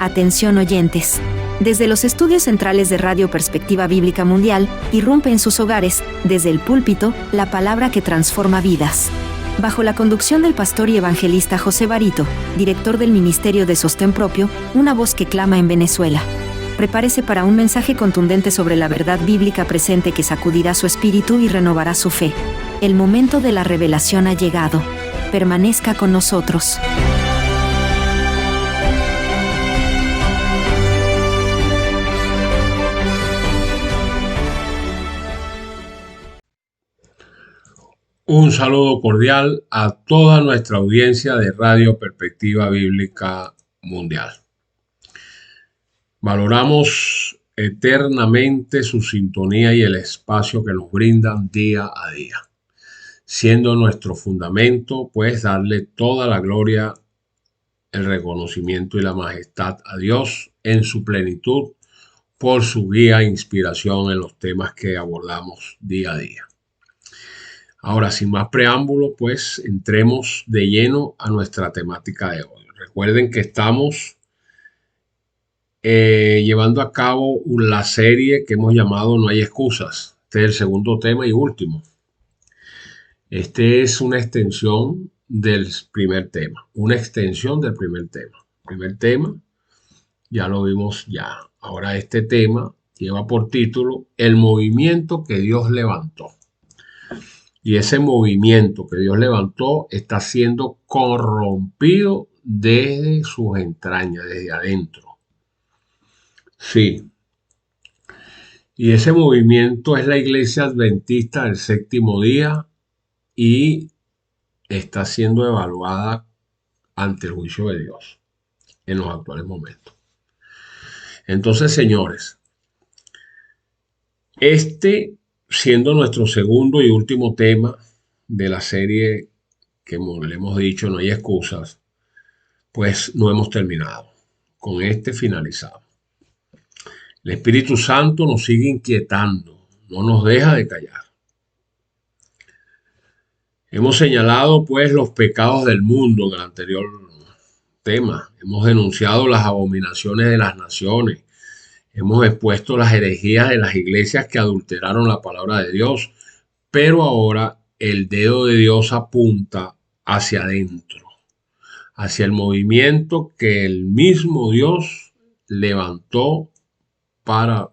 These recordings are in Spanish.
Atención oyentes. Desde los estudios centrales de Radio Perspectiva Bíblica Mundial, irrumpe en sus hogares, desde el púlpito, la palabra que transforma vidas. Bajo la conducción del pastor y evangelista José Barito, director del Ministerio de Sostén Propio, una voz que clama en Venezuela. Prepárese para un mensaje contundente sobre la verdad bíblica presente que sacudirá su espíritu y renovará su fe. El momento de la revelación ha llegado. Permanezca con nosotros. Un saludo cordial a toda nuestra audiencia de Radio Perspectiva Bíblica Mundial. Valoramos eternamente su sintonía y el espacio que nos brindan día a día, siendo nuestro fundamento, pues, darle toda la gloria, el reconocimiento y la majestad a Dios en su plenitud por su guía e inspiración en los temas que abordamos día a día. Ahora, sin más preámbulo, pues entremos de lleno a nuestra temática de hoy. Recuerden que estamos llevando a cabo la serie que hemos llamado No hay excusas. Este es el segundo tema y último. Este es una extensión del primer tema. Una extensión del primer tema. El primer tema ya lo vimos ya. Ahora este tema lleva por título El movimiento que Dios levantó. Y ese movimiento que Dios levantó está siendo corrompido desde sus entrañas, desde adentro. Sí. Y ese movimiento es la Iglesia Adventista del Séptimo Día y está siendo evaluada ante el juicio de Dios en los actuales momentos. Entonces, señores, siendo nuestro segundo y último tema de la serie que le hemos dicho, No hay excusas, pues no hemos terminado. Con finalizado. El Espíritu Santo nos sigue inquietando, no nos deja de callar. Hemos señalado, pues, los pecados del mundo en el anterior tema. Hemos denunciado las abominaciones de las naciones. Hemos expuesto las herejías de las iglesias que adulteraron la palabra de Dios, pero ahora el dedo de Dios apunta hacia adentro, hacia el movimiento que el mismo Dios levantó para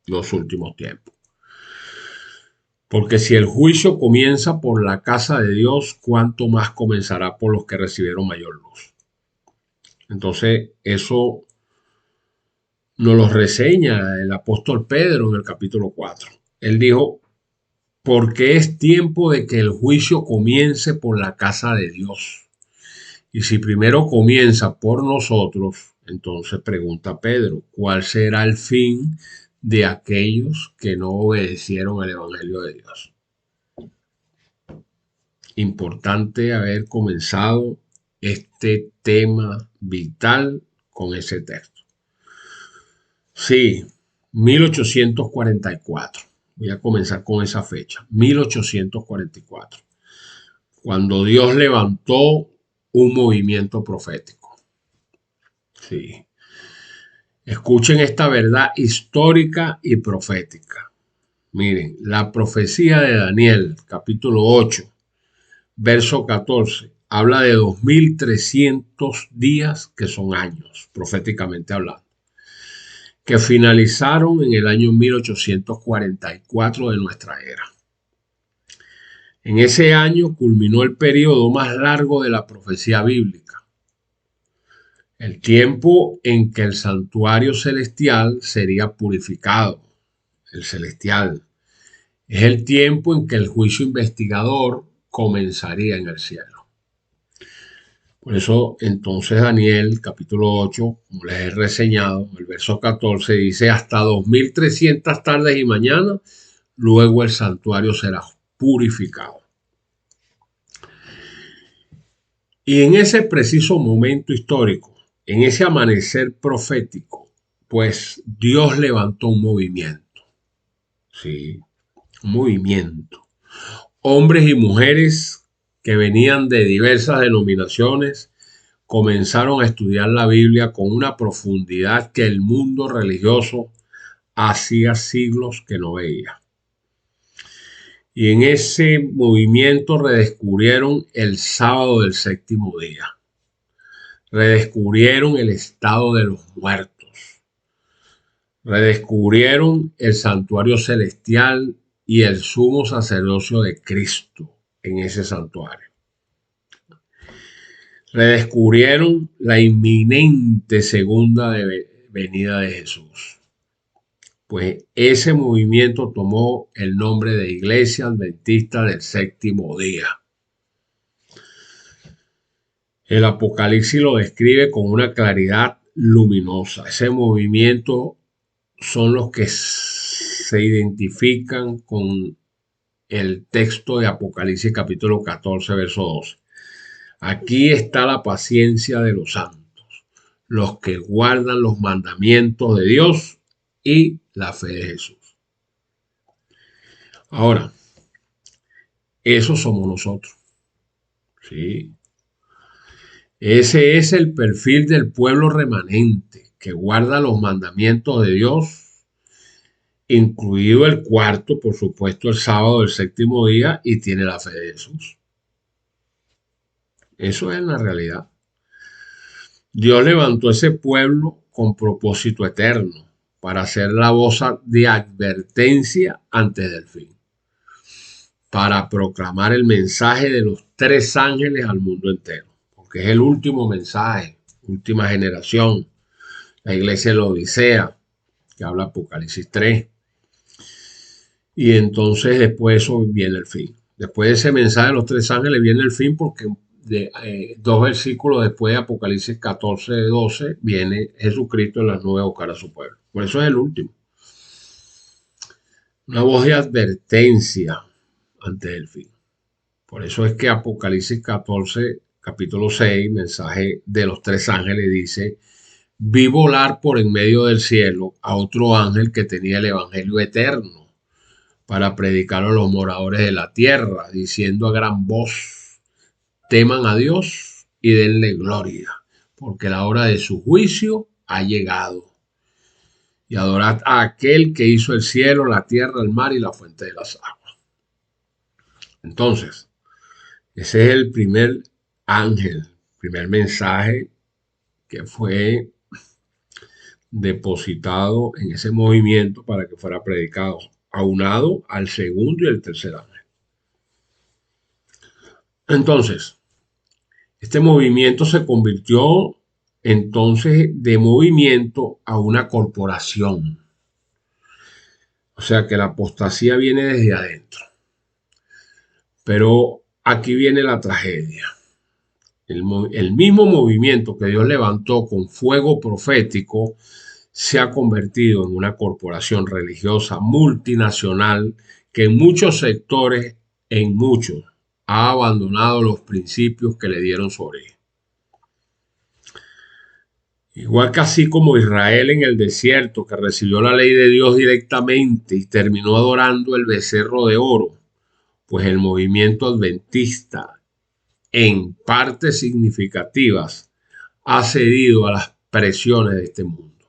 los últimos tiempos. Porque si el juicio comienza por la casa de Dios, ¿cuánto más comenzará por los que recibieron mayor luz? Entonces, eso nos lo reseña el apóstol Pedro en el capítulo 4. Él dijo, porque es tiempo de que el juicio comience por la casa de Dios. Y si primero comienza por nosotros, entonces pregunta Pedro, ¿cuál será el fin de aquellos que no obedecieron el evangelio de Dios? Importante haber comenzado este tema vital con ese texto. Sí, 1844. Voy a comenzar con esa fecha, 1844, cuando Dios levantó un movimiento profético. Sí. Escuchen esta verdad histórica y profética. Miren, la profecía de Daniel, capítulo 8, verso 14, habla de 2300 días que son años, proféticamente hablando, que finalizaron en el año 1844 de nuestra era. En ese año culminó el periodo más largo de la profecía bíblica, el tiempo en que el santuario celestial sería purificado. El celestial es el tiempo en que el juicio investigador comenzaría en el cielo. Por eso, entonces, Daniel, capítulo 8, como les he reseñado, el verso 14 dice, hasta 2300 tardes y mañanas, luego el santuario será purificado. Y en ese preciso momento histórico, en ese amanecer profético, pues Dios levantó un movimiento. Sí, un movimiento. Hombres y mujeres que venían de diversas denominaciones, comenzaron a estudiar la Biblia con una profundidad que el mundo religioso hacía siglos que no veía. Y en ese movimiento redescubrieron el sábado del séptimo día. Redescubrieron el estado de los muertos. Redescubrieron el santuario celestial y el sumo sacerdocio de Cristo en ese santuario. Redescubrieron la inminente segunda venida de Jesús. Pues ese movimiento tomó el nombre de Iglesia Adventista del Séptimo Día. El Apocalipsis lo describe con una claridad luminosa. Ese movimiento son los que se identifican con el texto de Apocalipsis capítulo 14, verso 12. Aquí está la paciencia de los santos, los que guardan los mandamientos de Dios y la fe de Jesús. Ahora, esos somos nosotros. Sí. Ese es el perfil del pueblo remanente que guarda los mandamientos de Dios, incluido el cuarto, por supuesto, el sábado del séptimo día, y tiene la fe de Jesús. Eso es la realidad. Dios levantó ese pueblo con propósito eterno para hacer la voz de advertencia antes del fin, para proclamar el mensaje de los tres ángeles al mundo entero, porque es el último mensaje, última generación, la iglesia de la Odisea, que habla Apocalipsis 3. Y entonces después de eso viene el fin. Después de ese mensaje de los tres ángeles viene el fin, porque dos versículos después de Apocalipsis 14, 12, viene Jesucristo en las nubes a buscar a su pueblo. Por eso es el último. Una voz de advertencia antes del fin. Por eso es que Apocalipsis 14, capítulo 6, mensaje de los tres ángeles, dice: vi volar por en medio del cielo a otro ángel que tenía el evangelio eterno para predicar a los moradores de la tierra, diciendo a gran voz: teman a Dios y denle gloria, porque la hora de su juicio ha llegado. Y adorad a aquel que hizo el cielo, la tierra, el mar y la fuente de las aguas. Entonces, ese es el primer ángel, primer mensaje que fue depositado en ese movimiento para que fuera predicado, aunado al segundo y el tercer ángel. Entonces, este movimiento se convirtió entonces de movimiento a una corporación. O sea que la apostasía viene desde adentro. Pero aquí viene la tragedia. El mismo movimiento que Dios levantó con fuego profético se ha convertido en una corporación religiosa multinacional que en muchos sectores, ha abandonado los principios que le dieron su origen. Igual que así como Israel en el desierto, que recibió la ley de Dios directamente y terminó adorando el becerro de oro, pues el movimiento adventista, en partes significativas, ha cedido a las presiones de este mundo,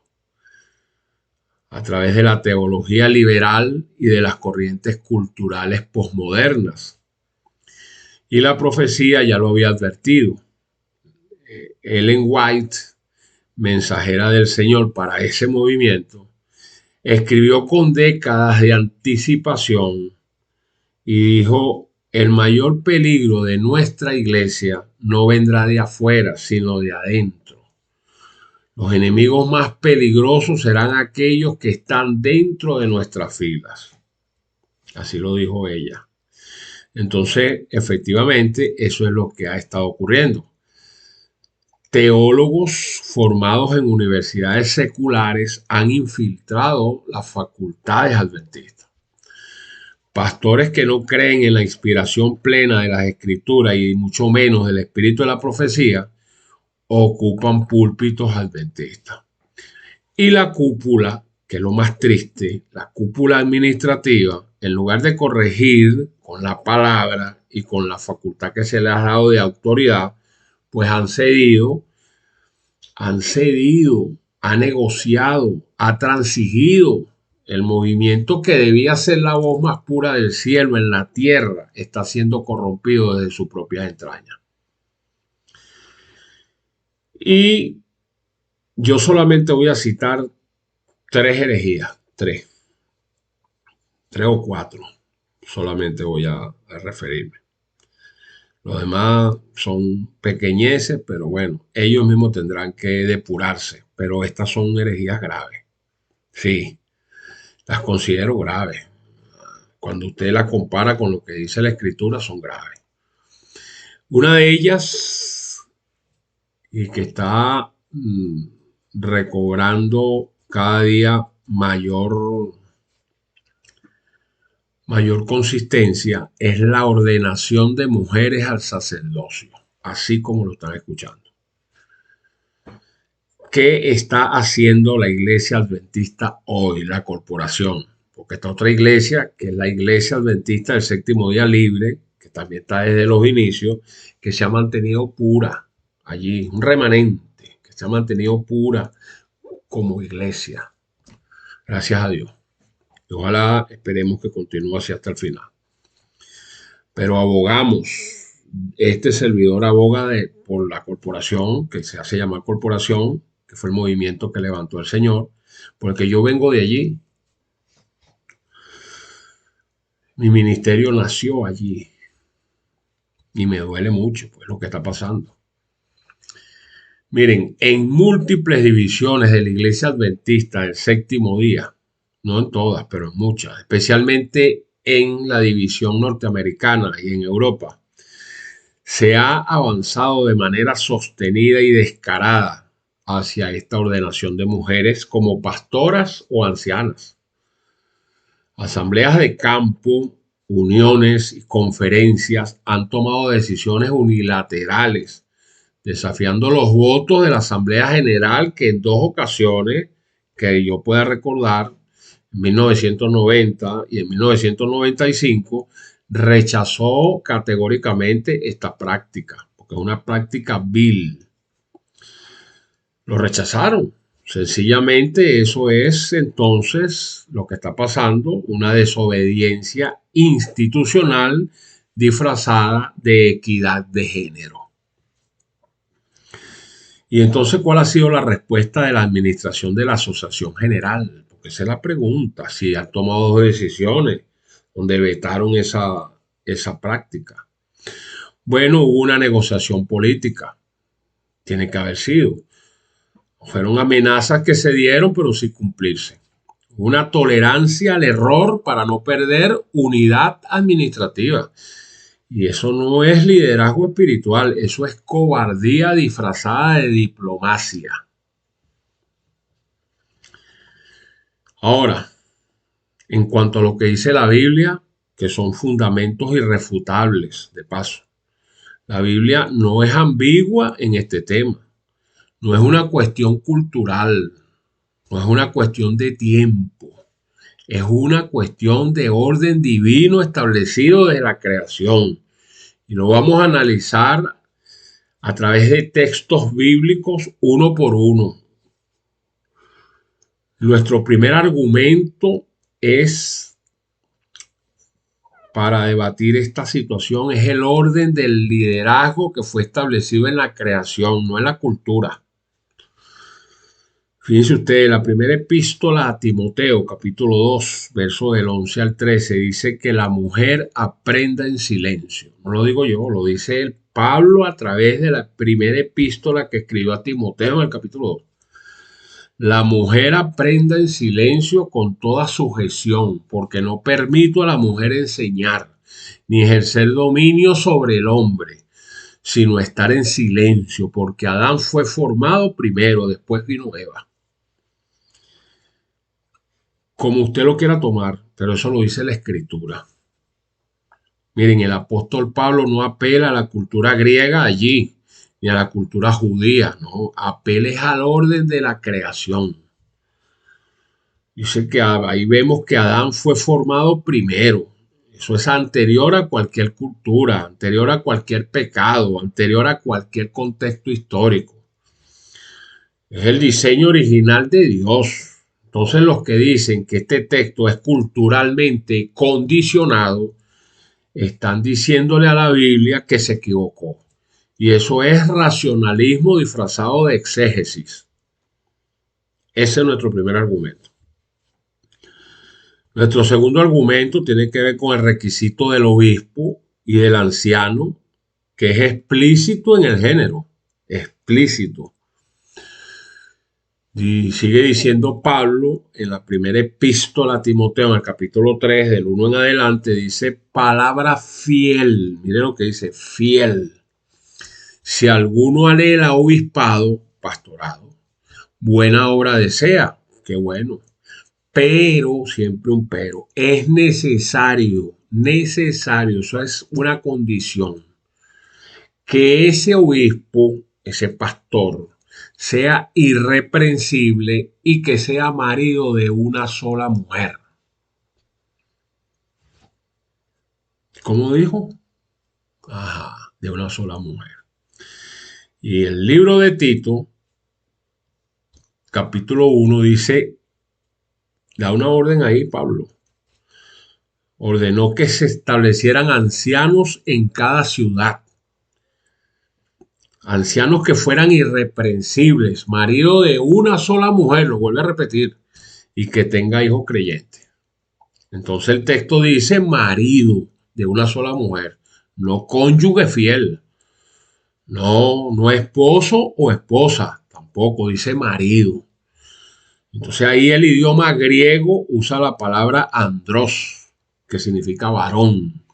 a través de la teología liberal y de las corrientes culturales posmodernas. Y la profecía ya lo había advertido. Ellen White, mensajera del Señor para ese movimiento, escribió con décadas de anticipación y dijo: el mayor peligro de nuestra iglesia no vendrá de afuera, sino de adentro. Los enemigos más peligrosos serán aquellos que están dentro de nuestras filas. Así lo dijo ella. Entonces, efectivamente, eso es lo que ha estado ocurriendo. Teólogos formados en universidades seculares han infiltrado las facultades adventistas. Pastores que no creen en la inspiración plena de las Escrituras y mucho menos del espíritu de la profecía, ocupan púlpitos adventistas. Y la cúpula, que es lo más triste, la cúpula administrativa, en lugar de corregir con la palabra y con la facultad que se les ha dado de autoridad, pues han cedido han cedido, ha negociado, ha transigido. El movimiento que debía ser la voz más pura del cielo en la tierra está siendo corrompido desde sus propias entrañas. Y yo solamente voy a citar tres herejías, tres o cuatro, solamente voy a referirme. Los demás son pequeñeces, pero bueno, ellos mismos tendrán que depurarse. Pero estas son herejías graves. Sí, las considero graves. Cuando usted las compara con lo que dice la Escritura, son graves. Una de ellas, y que está recobrando cada día mayor consistencia, es la ordenación de mujeres al sacerdocio, así como lo están escuchando. ¿Qué está haciendo la iglesia adventista hoy, la corporación? Porque está otra iglesia, que es la iglesia adventista del séptimo día libre, que también está desde los inicios, que se ha mantenido pura allí, un remanente, que se ha mantenido pura como iglesia. Gracias a Dios. Y ojalá esperemos que continúe así hasta el final. Pero abogamos, este servidor aboga por la corporación, que se hace llamar corporación, que fue el movimiento que levantó el Señor, porque yo vengo de allí. Mi ministerio nació allí y me duele mucho pues, lo que está pasando. Miren, en múltiples divisiones de la iglesia adventista del séptimo día, no en todas, pero en muchas, especialmente en la división norteamericana y en Europa, se ha avanzado de manera sostenida y descarada hacia esta ordenación de mujeres como pastoras o ancianas. Asambleas de campo, uniones y conferencias han tomado decisiones unilaterales, desafiando los votos de la Asamblea General, que en dos ocasiones, que yo pueda recordar, en 1990 y en 1995, rechazó categóricamente esta práctica, porque es una práctica vil. Lo rechazaron. Sencillamente eso es entonces lo que está pasando, una desobediencia institucional disfrazada de equidad de género. Y entonces, ¿cuál ha sido la respuesta de la administración de la Asociación General? Porque esa es la pregunta, si han tomado dos decisiones donde vetaron esa práctica. Bueno, hubo una negociación política, tiene que haber sido. Fueron amenazas que se dieron, pero sin cumplirse. Una tolerancia al error para no perder unidad administrativa. Y eso no es liderazgo espiritual, eso es cobardía disfrazada de diplomacia. Ahora, en cuanto a lo que dice la Biblia, que son fundamentos irrefutables, de paso, la Biblia no es ambigua en este tema. No es una cuestión cultural, no es una cuestión de tiempo, es una cuestión de orden divino establecido desde la creación. Y lo vamos a analizar a través de textos bíblicos uno por uno. Nuestro primer argumento es para debatir esta situación es el orden del liderazgo que fue establecido en la creación, no en la cultura. Fíjense ustedes, la primera epístola a Timoteo, capítulo 2, verso del 11 al 13, dice que la mujer aprenda en silencio. No lo digo yo, lo dice Pablo a través de la primera epístola que escribió a Timoteo en el capítulo 2. La mujer aprenda en silencio con toda sujeción, porque no permito a la mujer enseñar, ni ejercer dominio sobre el hombre, sino estar en silencio, porque Adán fue formado primero, después vino Eva. Como usted lo quiera tomar, pero eso lo dice la Escritura. Miren, el apóstol Pablo no apela a la cultura griega allí, ni a la cultura judía, no, apela al orden de la creación. Dice que ahí vemos que Adán fue formado primero. Eso es anterior a cualquier cultura, anterior a cualquier pecado, anterior a cualquier contexto histórico. Es el diseño original de Dios. Entonces los que dicen que este texto es culturalmente condicionado, están diciéndole a la Biblia que se equivocó. Y eso es racionalismo disfrazado de exégesis. Ese es nuestro primer argumento. Nuestro segundo argumento tiene que ver con el requisito del obispo y del anciano, que es explícito en el género. Explícito. Y sigue diciendo Pablo en la primera epístola a Timoteo, en el capítulo 3, del 1 en adelante, dice palabra fiel. Mire lo que dice, fiel. Si alguno anhela obispado, pastorado, buena obra desea, qué bueno. Pero, siempre un pero, es necesario, eso es una condición, que ese obispo, ese pastor, sea irreprensible y que sea marido de una sola mujer. ¿Cómo dijo? Ajá, de una sola mujer. Y el libro de Tito, capítulo 1, dice, da una orden ahí, Pablo. Ordenó que se establecieran ancianos en cada ciudad. Ancianos que fueran irreprensibles, marido de una sola mujer, lo vuelve a repetir, y que tenga hijos creyentes. Entonces el texto dice marido de una sola mujer, no cónyuge fiel, no esposo o esposa, tampoco dice marido. Entonces ahí el idioma griego usa la palabra andros, que significa varón,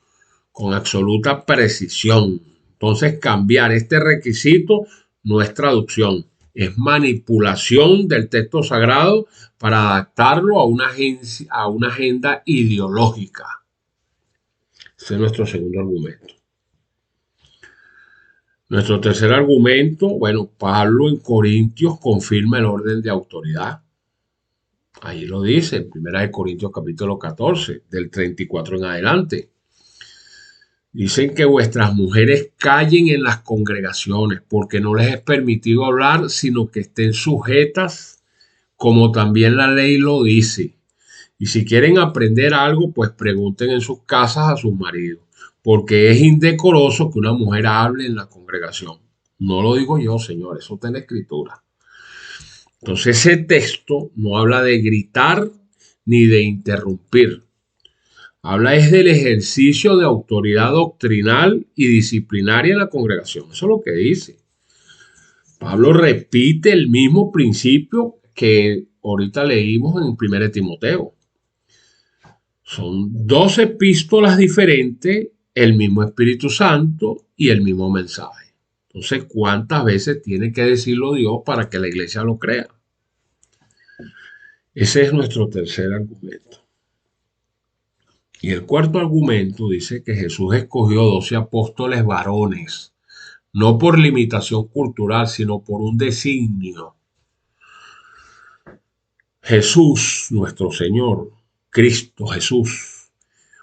con absoluta precisión. Entonces cambiar este requisito no es traducción, es manipulación del texto sagrado para adaptarlo a una agenda ideológica. Ese es nuestro segundo argumento. Nuestro tercer argumento, bueno, Pablo en Corintios confirma el orden de autoridad. Ahí lo dice, en 1 Corintios capítulo 14, del 34 en adelante. Dicen que vuestras mujeres callen en las congregaciones, porque no les es permitido hablar, sino que estén sujetas, como también la ley lo dice. Y si quieren aprender algo, pues pregunten en sus casas a sus maridos, porque es indecoroso que una mujer hable en la congregación. No lo digo yo, señor, eso está en la escritura. Entonces ese texto no habla de gritar ni de interrumpir. Habla es del ejercicio de autoridad doctrinal y disciplinaria en la congregación. Eso es lo que dice. Pablo repite el mismo principio que ahorita leímos en 1 Timoteo. Son 2 epístolas diferentes, el mismo Espíritu Santo y el mismo mensaje. Entonces, ¿cuántas veces tiene que decirlo Dios para que la iglesia lo crea? Ese es nuestro tercer argumento. Y el cuarto argumento dice que Jesús escogió 12 apóstoles varones, no por limitación cultural, sino por un designio. Jesús, nuestro Señor, Cristo Jesús,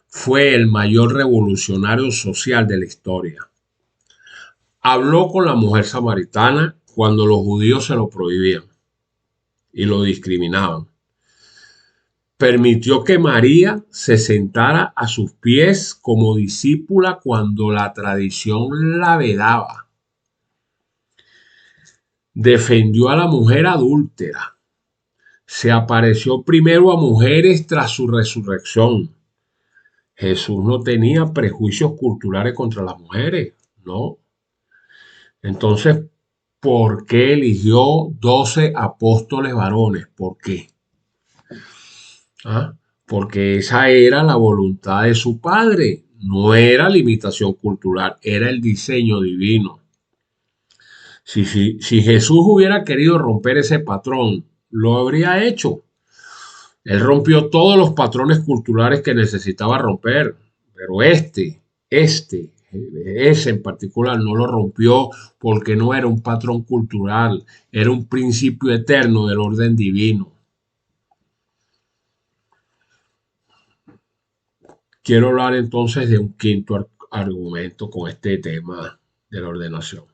fue el mayor revolucionario social de la historia. Habló con la mujer samaritana cuando los judíos se lo prohibían y lo discriminaban. Permitió que María se sentara a sus pies como discípula cuando la tradición la vedaba. Defendió a la mujer adúltera. Se apareció primero a mujeres tras su resurrección. Jesús no tenía prejuicios culturales contra las mujeres, ¿no? Entonces, ¿por qué eligió 12 apóstoles varones? ¿Por qué? Porque esa era la voluntad de su padre, no era limitación cultural, era el diseño divino. Si Jesús hubiera querido romper ese patrón, lo habría hecho. Él rompió todos los patrones culturales que necesitaba romper, pero ese en particular no lo rompió porque no era un patrón cultural, era un principio eterno del orden divino. Quiero hablar entonces de un quinto argumento con este tema de la ordenación,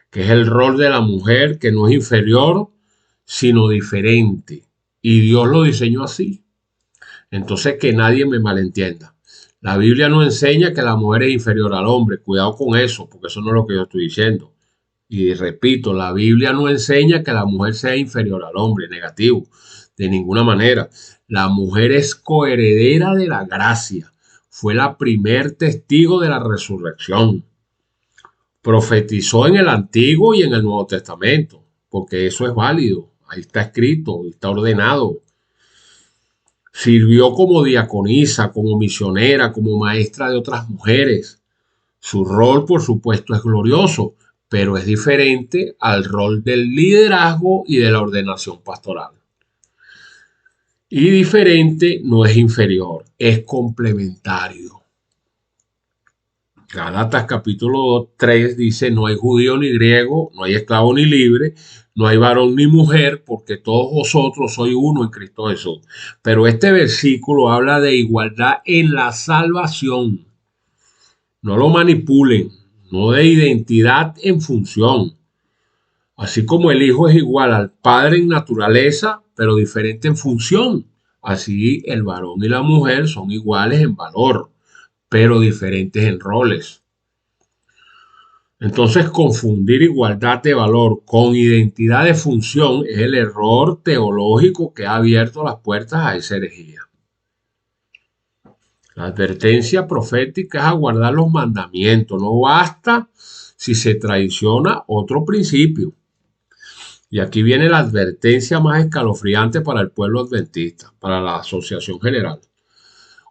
que es el rol de la mujer, que no es inferior sino diferente. Y Dios lo diseñó así. Entonces, que nadie me malentienda. La Biblia no enseña que la mujer es inferior al hombre. Cuidado con eso, porque eso no es lo que yo estoy diciendo. Y repito, la Biblia no enseña que la mujer sea inferior al hombre, negativo, de ninguna manera. La mujer es coheredera de la gracia. Fue la primer testigo de la resurrección. Profetizó en el Antiguo y en el Nuevo Testamento, porque eso es válido. Ahí está escrito, está ordenado. Sirvió como diaconisa, como misionera, como maestra de otras mujeres. Su rol, por supuesto, es glorioso, pero es diferente al rol del liderazgo y de la ordenación pastoral. Y diferente no es inferior, es complementario. Gálatas capítulo 3 dice, no hay judío ni griego, no hay esclavo ni libre, no hay varón ni mujer, porque todos vosotros sois uno en Cristo Jesús. Pero este versículo habla de igualdad en la salvación. No lo manipulen, no de identidad en función. Así como el Hijo es igual al Padre en naturaleza, pero diferente en función. Así el varón y la mujer son iguales en valor, pero diferentes en roles. Entonces, confundir igualdad de valor con identidad de función es el error teológico que ha abierto las puertas a esa herejía. La advertencia profética es aguardar los mandamientos. No basta si se traiciona otro principio. Y aquí viene la advertencia más escalofriante para el pueblo adventista, para la Asociación General.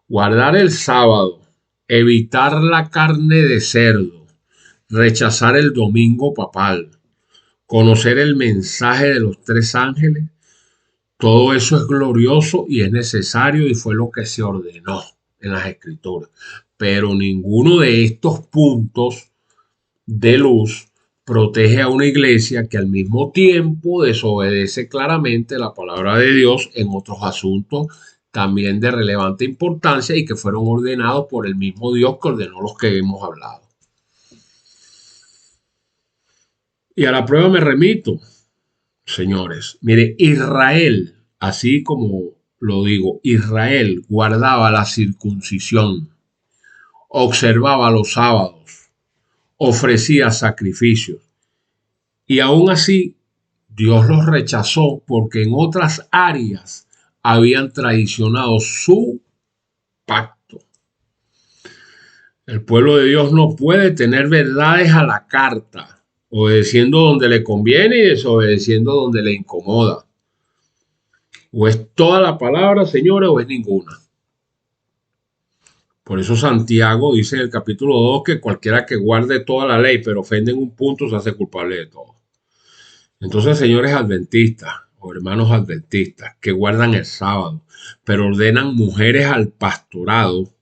Guardar el sábado, evitar la carne de cerdo, rechazar el domingo papal, conocer el mensaje de los 3 ángeles, todo eso es glorioso y es necesario y fue lo que se ordenó en las Escrituras. Pero ninguno de estos puntos de luz protege a una iglesia que al mismo tiempo desobedece claramente la palabra de Dios en otros asuntos también de relevante importancia y que fueron ordenados por el mismo Dios que ordenó los que hemos hablado. Y a la prueba me remito, señores. Mire, Israel, así como lo digo, Israel guardaba la circuncisión, observaba los sábados, ofrecía sacrificios. Y aún así, Dios los rechazó porque en otras áreas habían traicionado su pacto. El pueblo de Dios no puede tener verdades a la carta, obedeciendo donde le conviene y desobedeciendo donde le incomoda. O es toda la palabra, señores, o es ninguna. Por eso Santiago dice en el capítulo 2 que cualquiera que guarde toda la ley, pero ofende en un punto, se hace culpable de todo. Entonces, señores adventistas o hermanos adventistas que guardan el sábado, pero ordenan mujeres al pastorado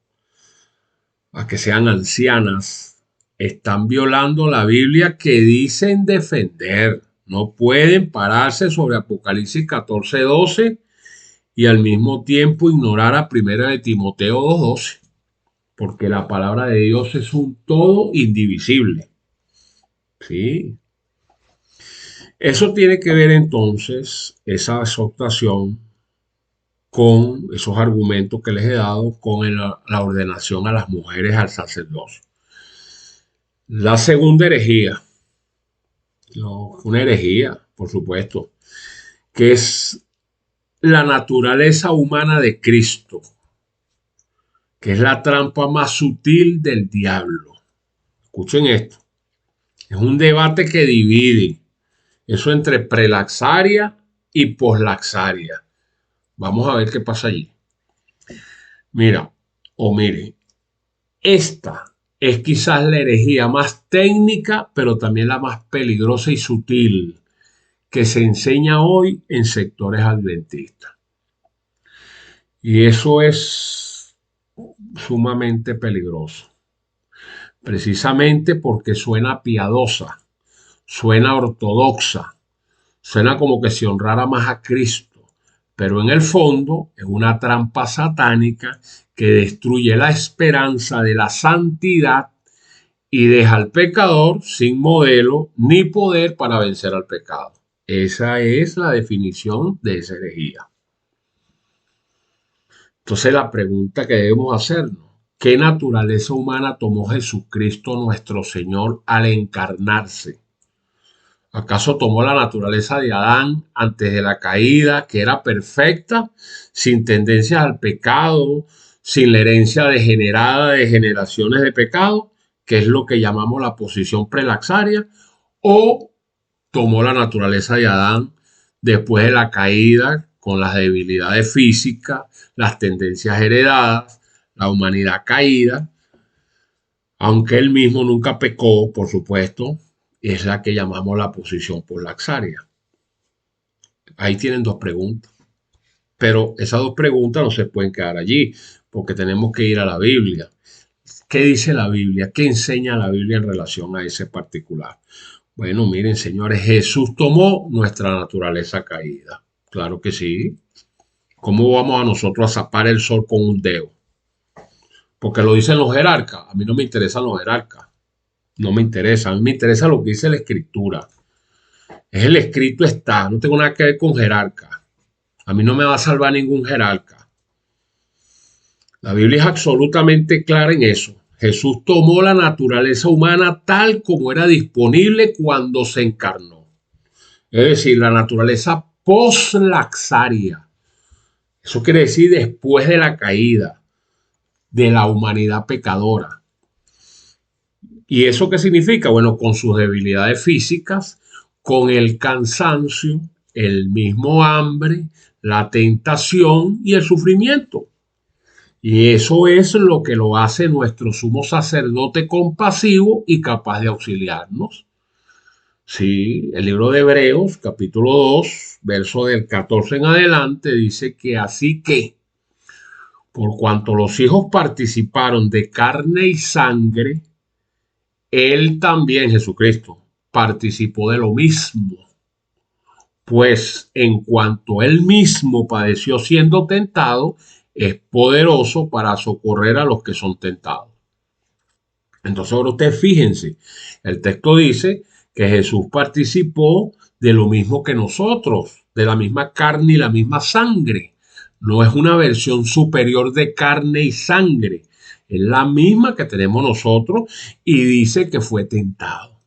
a que sean ancianas, están violando la Biblia que dicen defender. No pueden pararse sobre Apocalipsis 14:12 y al mismo tiempo ignorar a 1 de Timoteo 2:12, porque la palabra de Dios es un todo indivisible. Sí. Eso tiene que ver entonces, esa exhortación, con esos argumentos que les he dado, con la ordenación a las mujeres al sacerdocio. La segunda herejía, una herejía, por supuesto, que es la naturaleza humana de Cristo, que es la trampa más sutil del diablo. Escuchen esto. Es un debate que divide eso entre prelaxaria y poslaxaria. Vamos a ver qué pasa allí. Mire, esta es quizás la herejía más técnica, pero también la más peligrosa y sutil que se enseña hoy en sectores adventistas. Y eso es sumamente peligroso, precisamente porque suena piadosa, suena ortodoxa, suena como que se honrara más a Cristo, pero en el fondo es una trampa satánica que destruye la esperanza de la santidad y deja al pecador sin modelo ni poder para vencer al pecado. Esa es la definición de esa herejía. Entonces la pregunta que debemos hacernos, ¿qué naturaleza humana tomó Jesucristo nuestro Señor al encarnarse? ¿Acaso tomó la naturaleza de Adán antes de la caída, que era perfecta, sin tendencias al pecado, sin la herencia degenerada de generaciones de pecado, que es lo que llamamos la posición prelaxaria? ¿O tomó la naturaleza de Adán después de la caída, con las debilidades físicas, las tendencias heredadas, la humanidad caída, aunque él mismo nunca pecó, por supuesto, es la que llamamos la posición prelaxaria? Ahí tienen dos preguntas, pero esas dos preguntas no se pueden quedar allí, porque tenemos que ir a la Biblia. ¿Qué dice la Biblia? ¿Qué enseña la Biblia en relación a ese particular? Bueno, miren, señores, Jesús tomó nuestra naturaleza caída. Claro que sí. ¿Cómo vamos a nosotros a zapar el sol con un dedo? Porque lo dicen los jerarcas. A mí no me interesan los jerarcas. No me interesa. A mí me interesa lo que dice la escritura. Es el escrito está. No tengo nada que ver con jerarca. A mí no me va a salvar ningún jerarca. La Biblia es absolutamente clara en eso. Jesús tomó la naturaleza humana tal como era disponible cuando se encarnó. Es decir, la naturaleza poslaxaria. Eso quiere decir después de la caída de la humanidad pecadora. ¿Y eso qué significa? Bueno, con sus debilidades físicas, con el cansancio, el mismo hambre, la tentación y el sufrimiento. Y eso es lo que lo hace nuestro sumo sacerdote compasivo y capaz de auxiliarnos. Sí, el libro de Hebreos, capítulo 2, verso del 14 en adelante, dice que así que, por cuanto los hijos participaron de carne y sangre, él también, Jesucristo, participó de lo mismo. Pues en cuanto él mismo padeció siendo tentado, es poderoso para socorrer a los que son tentados. Entonces ahora ustedes fíjense, el texto dice que Jesús participó de lo mismo que nosotros, de la misma carne y la misma sangre. No es una versión superior de carne y sangre, es la misma que tenemos nosotros y dice que fue tentado.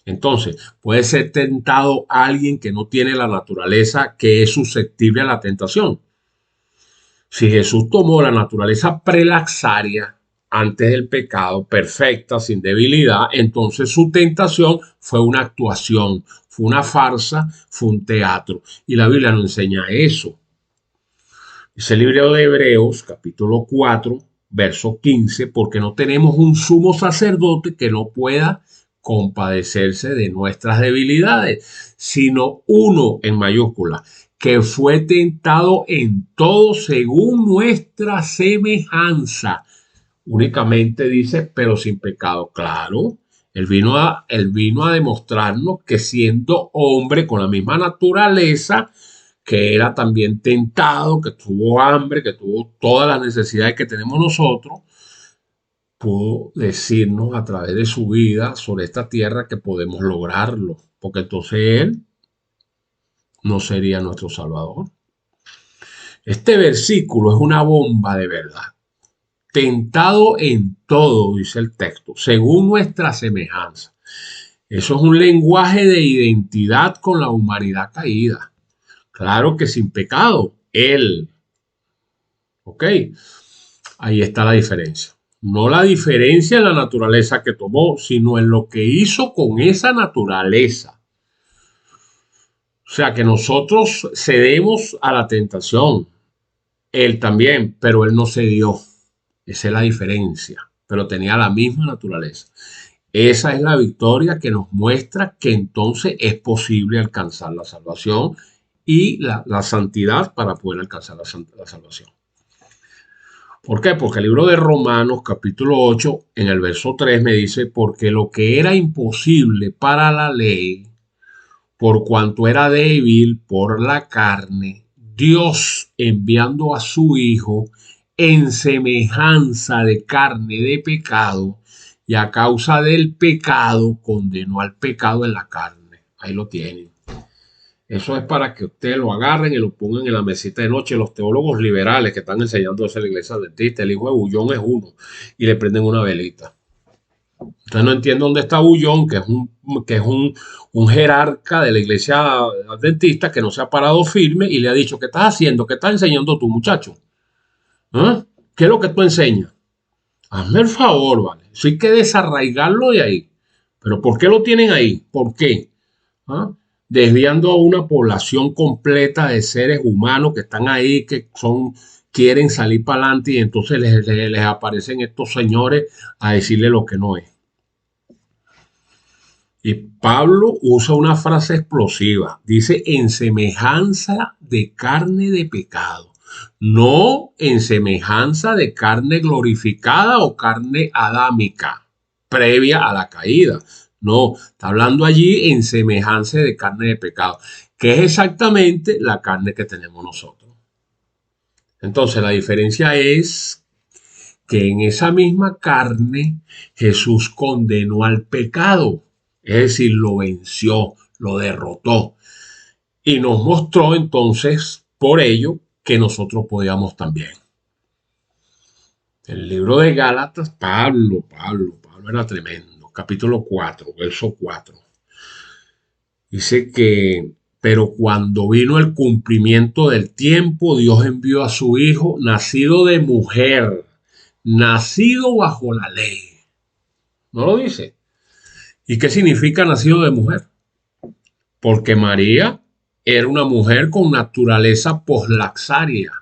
Entonces, puede ser tentado alguien que no tiene la naturaleza que es susceptible a la tentación. Si Jesús tomó la naturaleza prelaxaria antes del pecado, perfecta, sin debilidad, entonces su tentación fue una actuación, fue una farsa, fue un teatro. Y la Biblia nos enseña eso. Dice el libro de Hebreos, capítulo 4, verso 15, porque no tenemos un sumo sacerdote que no pueda compadecerse de nuestras debilidades, sino uno en mayúscula, que fue tentado en todo según nuestra semejanza. Únicamente dice, pero sin pecado. Claro, él vino a demostrarnos que siendo hombre con la misma naturaleza, que era también tentado, que tuvo hambre, que tuvo todas las necesidades que tenemos nosotros, pudo decirnos a través de su vida sobre esta tierra que podemos lograrlo, porque entonces él no sería nuestro Salvador. Este versículo es una bomba de verdad. Tentado en todo, dice el texto, según nuestra semejanza. Eso es un lenguaje de identidad con la humanidad caída. Claro que sin pecado, él. ¿Ok? Ahí está la diferencia. No la diferencia en la naturaleza que tomó, sino en lo que hizo con esa naturaleza. O sea que nosotros cedemos a la tentación. Él también, pero él no cedió. Esa es la diferencia. Pero tenía la misma naturaleza. Esa es la victoria que nos muestra que entonces es posible alcanzar la salvación y la santidad para poder alcanzar la salvación. ¿Por qué? Porque el libro de Romanos, capítulo 8, en el verso 3 me dice, porque lo que era imposible para la ley, por cuanto era débil por la carne, Dios enviando a su Hijo en semejanza de carne de pecado, y a causa del pecado condenó al pecado en la carne. Ahí lo tienen. Eso es para que ustedes lo agarren y lo pongan en la mesita de noche. Los teólogos liberales que están enseñando eso en la iglesia adventista, el hijo de Bullón es uno, y le prenden una velita. Entonces no entiendo dónde está Bullón, que es un jerarca de la iglesia adventista que no se ha parado firme y le ha dicho, ¿qué estás haciendo? ¿Qué estás enseñando tú, muchacho? ¿Ah? ¿Qué es lo que tú enseñas? Hazme el favor, vale. Eso hay que desarraigarlo de ahí. ¿Pero por qué lo tienen ahí? ¿Por qué? ¿Ah? Desviando a una población completa de seres humanos que están ahí, quieren salir para adelante y entonces les aparecen estos señores a decirle lo que no es. Y Pablo usa una frase explosiva. Dice, en semejanza de carne de pecado. No en semejanza de carne glorificada o carne adámica, previa a la caída. No, está hablando allí en semejanza de carne de pecado, que es exactamente la carne que tenemos nosotros. Entonces, la diferencia es que en esa misma carne Jesús condenó al pecado, es decir, lo venció, lo derrotó y nos mostró entonces por ello que nosotros podíamos también. El libro de Gálatas, Pablo era tremendo, capítulo 4, verso 4. Dice que, pero cuando vino el cumplimiento del tiempo, Dios envió a su Hijo, nacido de mujer, nacido bajo la ley. ¿No lo dice? ¿Y qué significa nacido de mujer? Porque María era una mujer con naturaleza poslaxaria.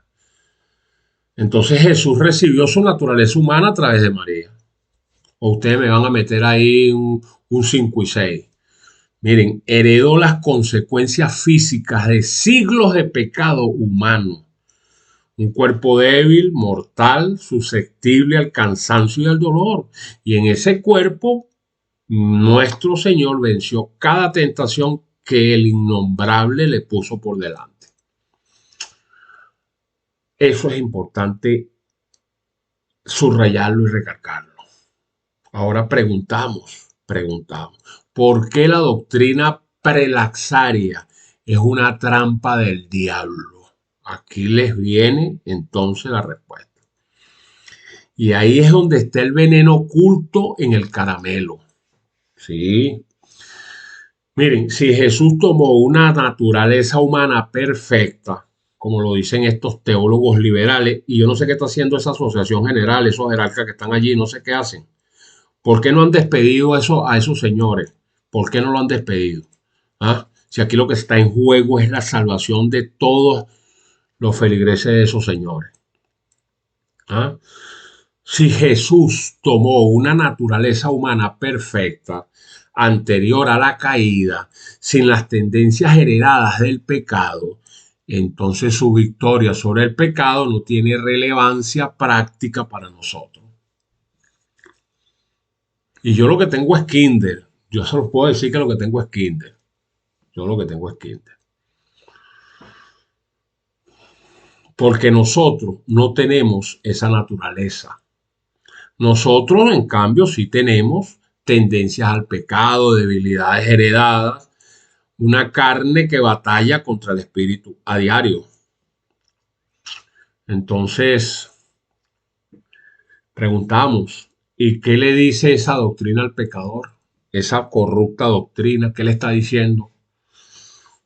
Entonces Jesús recibió su naturaleza humana a través de María. O ustedes me van a meter ahí un 5 y 6. Miren, heredó las consecuencias físicas de siglos de pecado humano. Un cuerpo débil, mortal, susceptible al cansancio y al dolor. Y en ese cuerpo, nuestro Señor venció cada tentación que el innombrable le puso por delante. Eso es importante subrayarlo y recalcarlo. Ahora preguntamos, ¿por qué la doctrina prelaxaria es una trampa del diablo? Aquí les viene entonces la respuesta. Y ahí es donde está el veneno oculto en el caramelo. Sí. Miren, si Jesús tomó una naturaleza humana perfecta, como lo dicen estos teólogos liberales, y yo no sé qué está haciendo esa asociación general, esos jerarcas que están allí, no sé qué hacen. ¿Por qué no han despedido a esos señores? ¿Por qué no lo han despedido? ¿Ah? Si aquí lo que está en juego es la salvación de todos los feligreses de esos señores. ¿Ah? Si Jesús tomó una naturaleza humana perfecta, anterior a la caída, sin las tendencias heredadas del pecado, entonces su victoria sobre el pecado no tiene relevancia práctica para nosotros. Y yo lo que tengo es Kinder. Yo se los puedo decir que lo que tengo es Kinder. Yo lo que tengo es Kinder. Porque nosotros no tenemos esa naturaleza. Nosotros, en cambio, sí tenemos tendencias al pecado, debilidades heredadas, una carne que batalla contra el espíritu a diario. Entonces, preguntamos, ¿y qué le dice esa doctrina al pecador? Esa corrupta doctrina, ¿qué le está diciendo?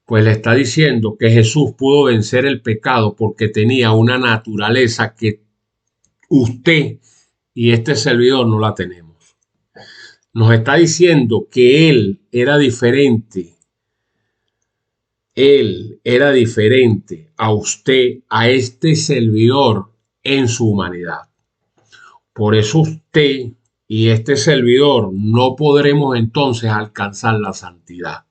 Pues le está diciendo que Jesús pudo vencer el pecado porque tenía una naturaleza que usted y este servidor no la tenemos. Nos está diciendo que Él era diferente. Él era diferente a usted, a este servidor en su humanidad. Por eso usted y este servidor no podremos entonces alcanzar la santidad.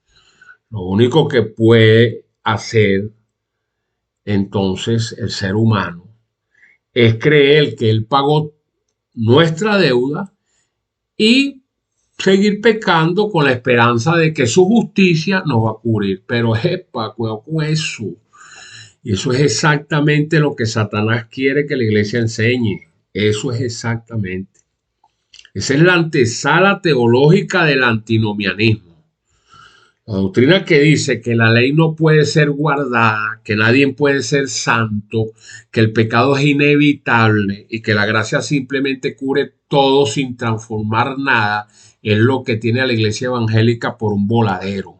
Lo único que puede hacer entonces el ser humano es creer que Él pagó nuestra deuda y seguir pecando con la esperanza de que su justicia nos va a cubrir. Pero cuidado con eso. Y eso es exactamente lo que Satanás quiere que la iglesia enseñe. Eso es exactamente. Esa es la antesala teológica del antinomianismo. La doctrina que dice que la ley no puede ser guardada, que nadie puede ser santo, que el pecado es inevitable y que la gracia simplemente cubre todo sin transformar nada, es lo que tiene a la iglesia evangélica por un voladero.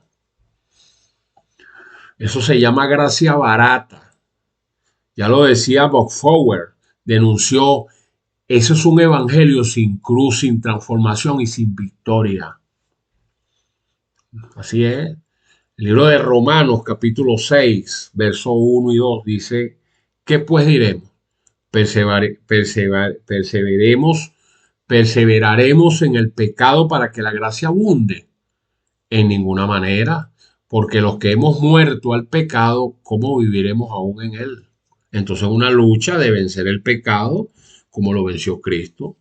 Eso se llama gracia barata. Ya lo decía Bob Fowler, denunció, eso es un evangelio sin cruz, sin transformación y sin victoria. Así es. El libro de Romanos, capítulo 6, versos 1 y 2, dice, ¿qué pues diremos? Perseveraremos en el pecado para que la gracia abunde. En ninguna manera, porque los que hemos muerto al pecado, ¿cómo viviremos aún en él? Entonces, una lucha de vencer el pecado, como lo venció Cristo.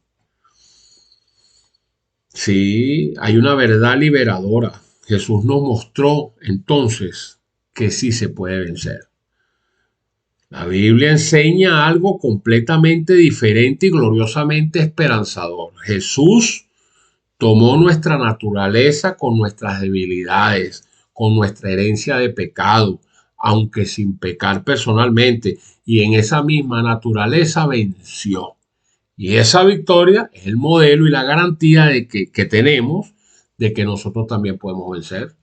Sí, hay una verdad liberadora. Jesús nos mostró entonces que sí se puede vencer. La Biblia enseña algo completamente diferente y gloriosamente esperanzador. Jesús tomó nuestra naturaleza con nuestras debilidades, con nuestra herencia de pecado, aunque sin pecar personalmente, y en esa misma naturaleza venció. Y esa victoria es el modelo y la garantía de que tenemos de que nosotros también podemos vencer.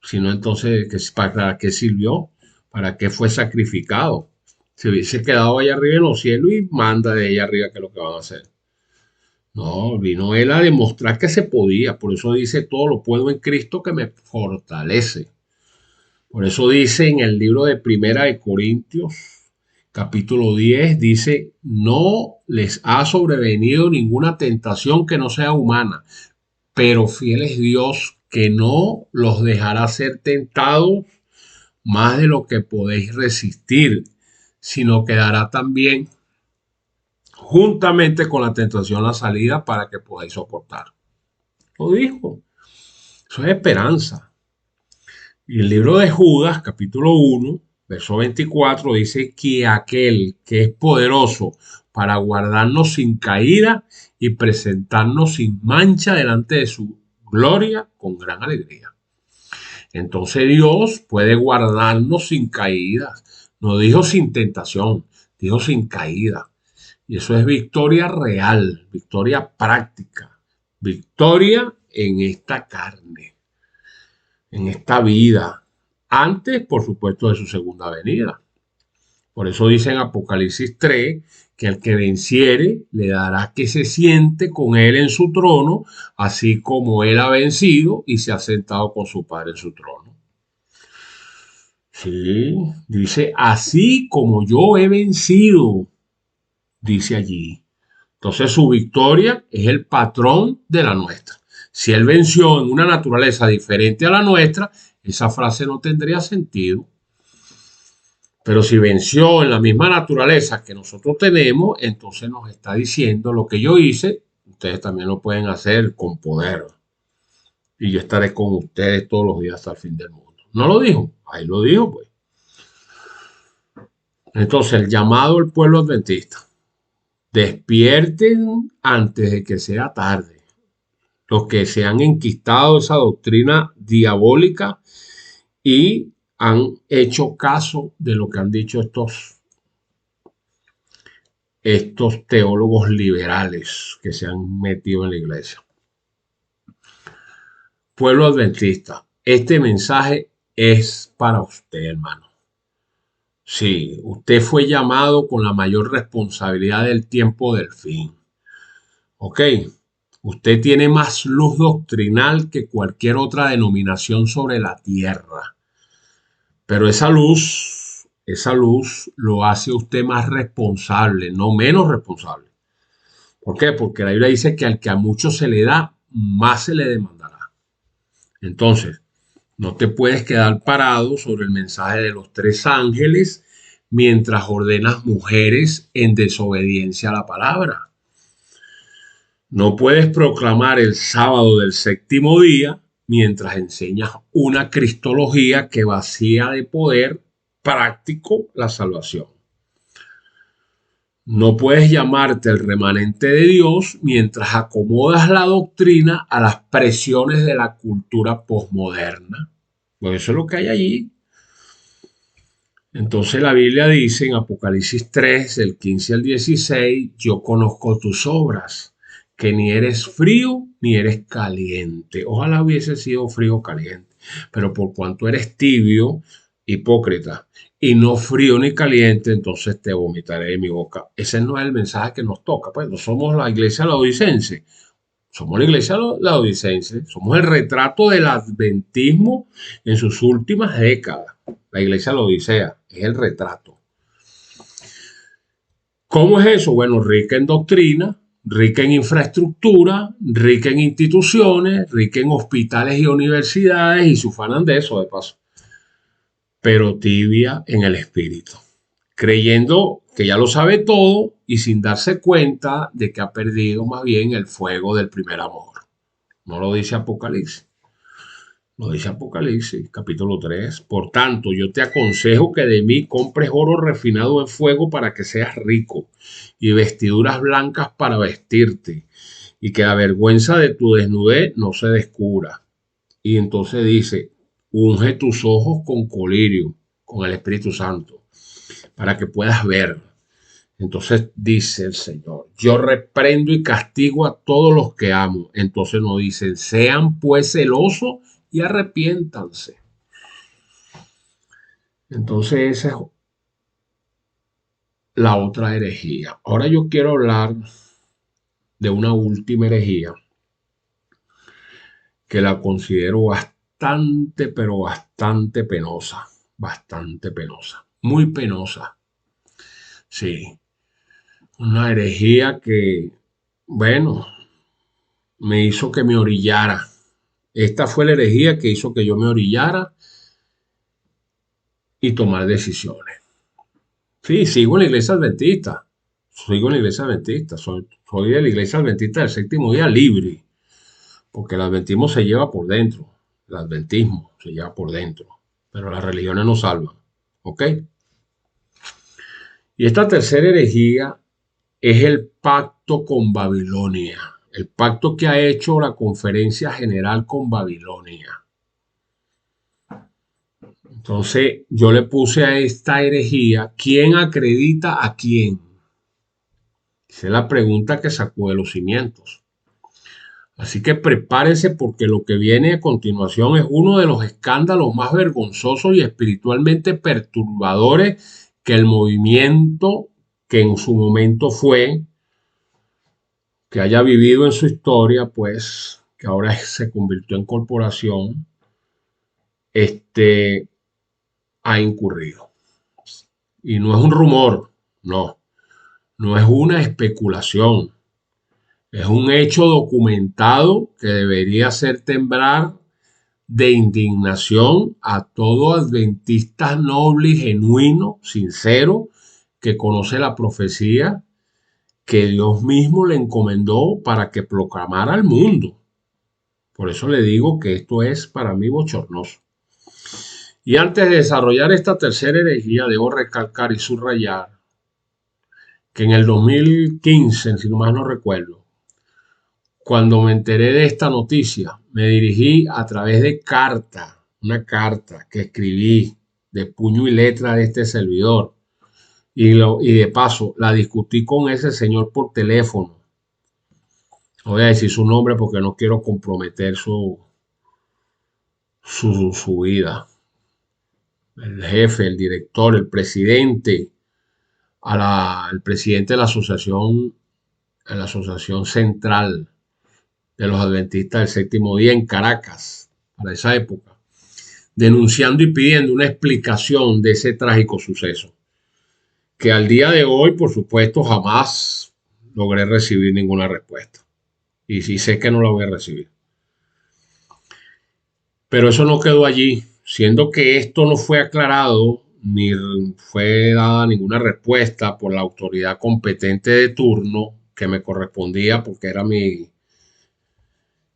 Si no, entonces, ¿para qué sirvió? ¿Para qué fue sacrificado? Se hubiese quedado allá arriba en los cielos y manda de allá arriba qué es lo que van a hacer. No, vino él a demostrar que se podía. Por eso dice, todo lo puedo en Cristo que me fortalece. Por eso dice en el libro de Primera de Corintios, capítulo 10, dice, no les ha sobrevenido ninguna tentación que no sea humana, pero fiel es Dios que no los dejará ser tentados más de lo que podéis resistir, sino que dará también juntamente con la tentación la salida para que podáis soportar. Lo dijo. Eso es esperanza. Y el libro de Judas, capítulo 1, verso 24, dice que aquel que es poderoso para guardarnos sin caída y presentarnos sin mancha delante de su gloria con gran alegría. Entonces Dios puede guardarnos sin caídas. No dijo sin tentación, dijo sin caída. Y eso es victoria real, victoria práctica, victoria en esta carne, en esta vida, antes, por supuesto, de su segunda venida. Por eso dice en Apocalipsis 3 que el que venciere le dará que se siente con él en su trono, así como él ha vencido y se ha sentado con su Padre en su trono. Sí, dice, así como yo he vencido, dice allí. Entonces su victoria es el patrón de la nuestra. Si él venció en una naturaleza diferente a la nuestra, esa frase no tendría sentido. Pero si venció en la misma naturaleza que nosotros tenemos, entonces nos está diciendo lo que yo hice, ustedes también lo pueden hacer con poder. Y yo estaré con ustedes todos los días hasta el fin del mundo. ¿No lo dijo? Ahí lo dijo, pues. Entonces, el llamado al pueblo adventista. Despierten antes de que sea tarde. Los que se han enquistado esa doctrina diabólica y han hecho caso de lo que han dicho estos teólogos liberales que se han metido en la iglesia. Pueblo adventista, este mensaje es para usted, hermano. Sí, usted fue llamado con la mayor responsabilidad del tiempo del fin. Ok, usted tiene más luz doctrinal que cualquier otra denominación sobre la tierra. Pero esa luz lo hace usted más responsable, no menos responsable. ¿Por qué? Porque la Biblia dice que al que a mucho se le da, más se le demandará. Entonces, no te puedes quedar parado sobre el mensaje de los 3 ángeles mientras ordenas mujeres en desobediencia a la palabra. No puedes proclamar el sábado del 7º día mientras enseñas una cristología que vacía de poder práctico la salvación. No puedes llamarte el remanente de Dios mientras acomodas la doctrina a las presiones de la cultura posmoderna. Pues eso es lo que hay allí. Entonces la Biblia dice en Apocalipsis 3, del 15 al 16, yo conozco tus obras, que ni eres frío ni eres caliente. Ojalá hubiese sido frío o caliente, pero por cuanto eres tibio, hipócrita, y no frío ni caliente, entonces te vomitaré de mi boca. Ese no es el mensaje que nos toca, pues no somos la iglesia laodicense. Somos la iglesia laodicense, somos el retrato del adventismo en sus últimas décadas. La iglesia laodicea es el retrato. ¿Cómo es eso? Bueno, rica en doctrina, rica en infraestructura, rica en instituciones, rica en hospitales y universidades, y se ufanan de eso de paso, pero tibia en el espíritu, creyendo que ya lo sabe todo y sin darse cuenta de que ha perdido más bien el fuego del primer amor. No lo dice Apocalipsis. Lo dice Apocalipsis, capítulo 3. Por tanto, yo te aconsejo que de mí compres oro refinado en fuego para que seas rico, y vestiduras blancas para vestirte, y que la vergüenza de tu desnudez no se descubra. Y entonces dice, unge tus ojos con colirio, con el Espíritu Santo, para que puedas ver. Entonces dice el Señor, yo reprendo y castigo a todos los que amo. Entonces nos dicen, sean pues celosos y arrepiéntanse. Entonces esa es la otra herejía. Ahora yo quiero hablar de una última herejía que la considero bastante, pero bastante penosa. Bastante penosa. Muy penosa. Sí. Una herejía que, bueno, me hizo que me orillara. Esta fue la herejía que hizo que yo me orillara y tomar decisiones. Sí, sigo en la iglesia adventista. Sigo en la iglesia adventista. Soy de la iglesia adventista del séptimo día libre. Porque el adventismo se lleva por dentro. El adventismo se lleva por dentro. Pero las religiones no salvan. ¿Ok? Y esta tercera herejía es el pacto con Babilonia. El pacto que ha hecho la Conferencia General con Babilonia. Entonces yo le puse a esta herejía, ¿quién acredita a quién? Esa es la pregunta que sacó de los cimientos. Así que prepárense porque lo que viene a continuación es uno de los escándalos más vergonzosos y espiritualmente perturbadores que el movimiento que en su momento fue, que haya vivido en su historia, pues que ahora se convirtió en corporación, ha incurrido. Y no es un rumor, no, no es una especulación, es un hecho documentado que debería hacer temblar de indignación a todo adventista noble y genuino, sincero, que conoce la profecía que Dios mismo le encomendó para que proclamara al mundo. Por eso le digo que esto es para mí bochornoso. Y antes de desarrollar esta tercera herejía, debo recalcar y subrayar que en el 2015, si no más no recuerdo, cuando me enteré de esta noticia, me dirigí a través de una carta que escribí de puño y letra de este servidor. Y de paso, la discutí con ese señor por teléfono. No voy a decir su nombre porque no quiero comprometer su vida. El jefe, el director, el presidente, el presidente de la asociación central de los adventistas del séptimo día en Caracas, para esa época, denunciando y pidiendo una explicación de ese trágico suceso, que al día de hoy, por supuesto, jamás logré recibir ninguna respuesta. Y sí sé que no la voy a recibir. Pero eso no quedó allí, siendo que esto no fue aclarado ni fue dada ninguna respuesta por la autoridad competente de turno que me correspondía, porque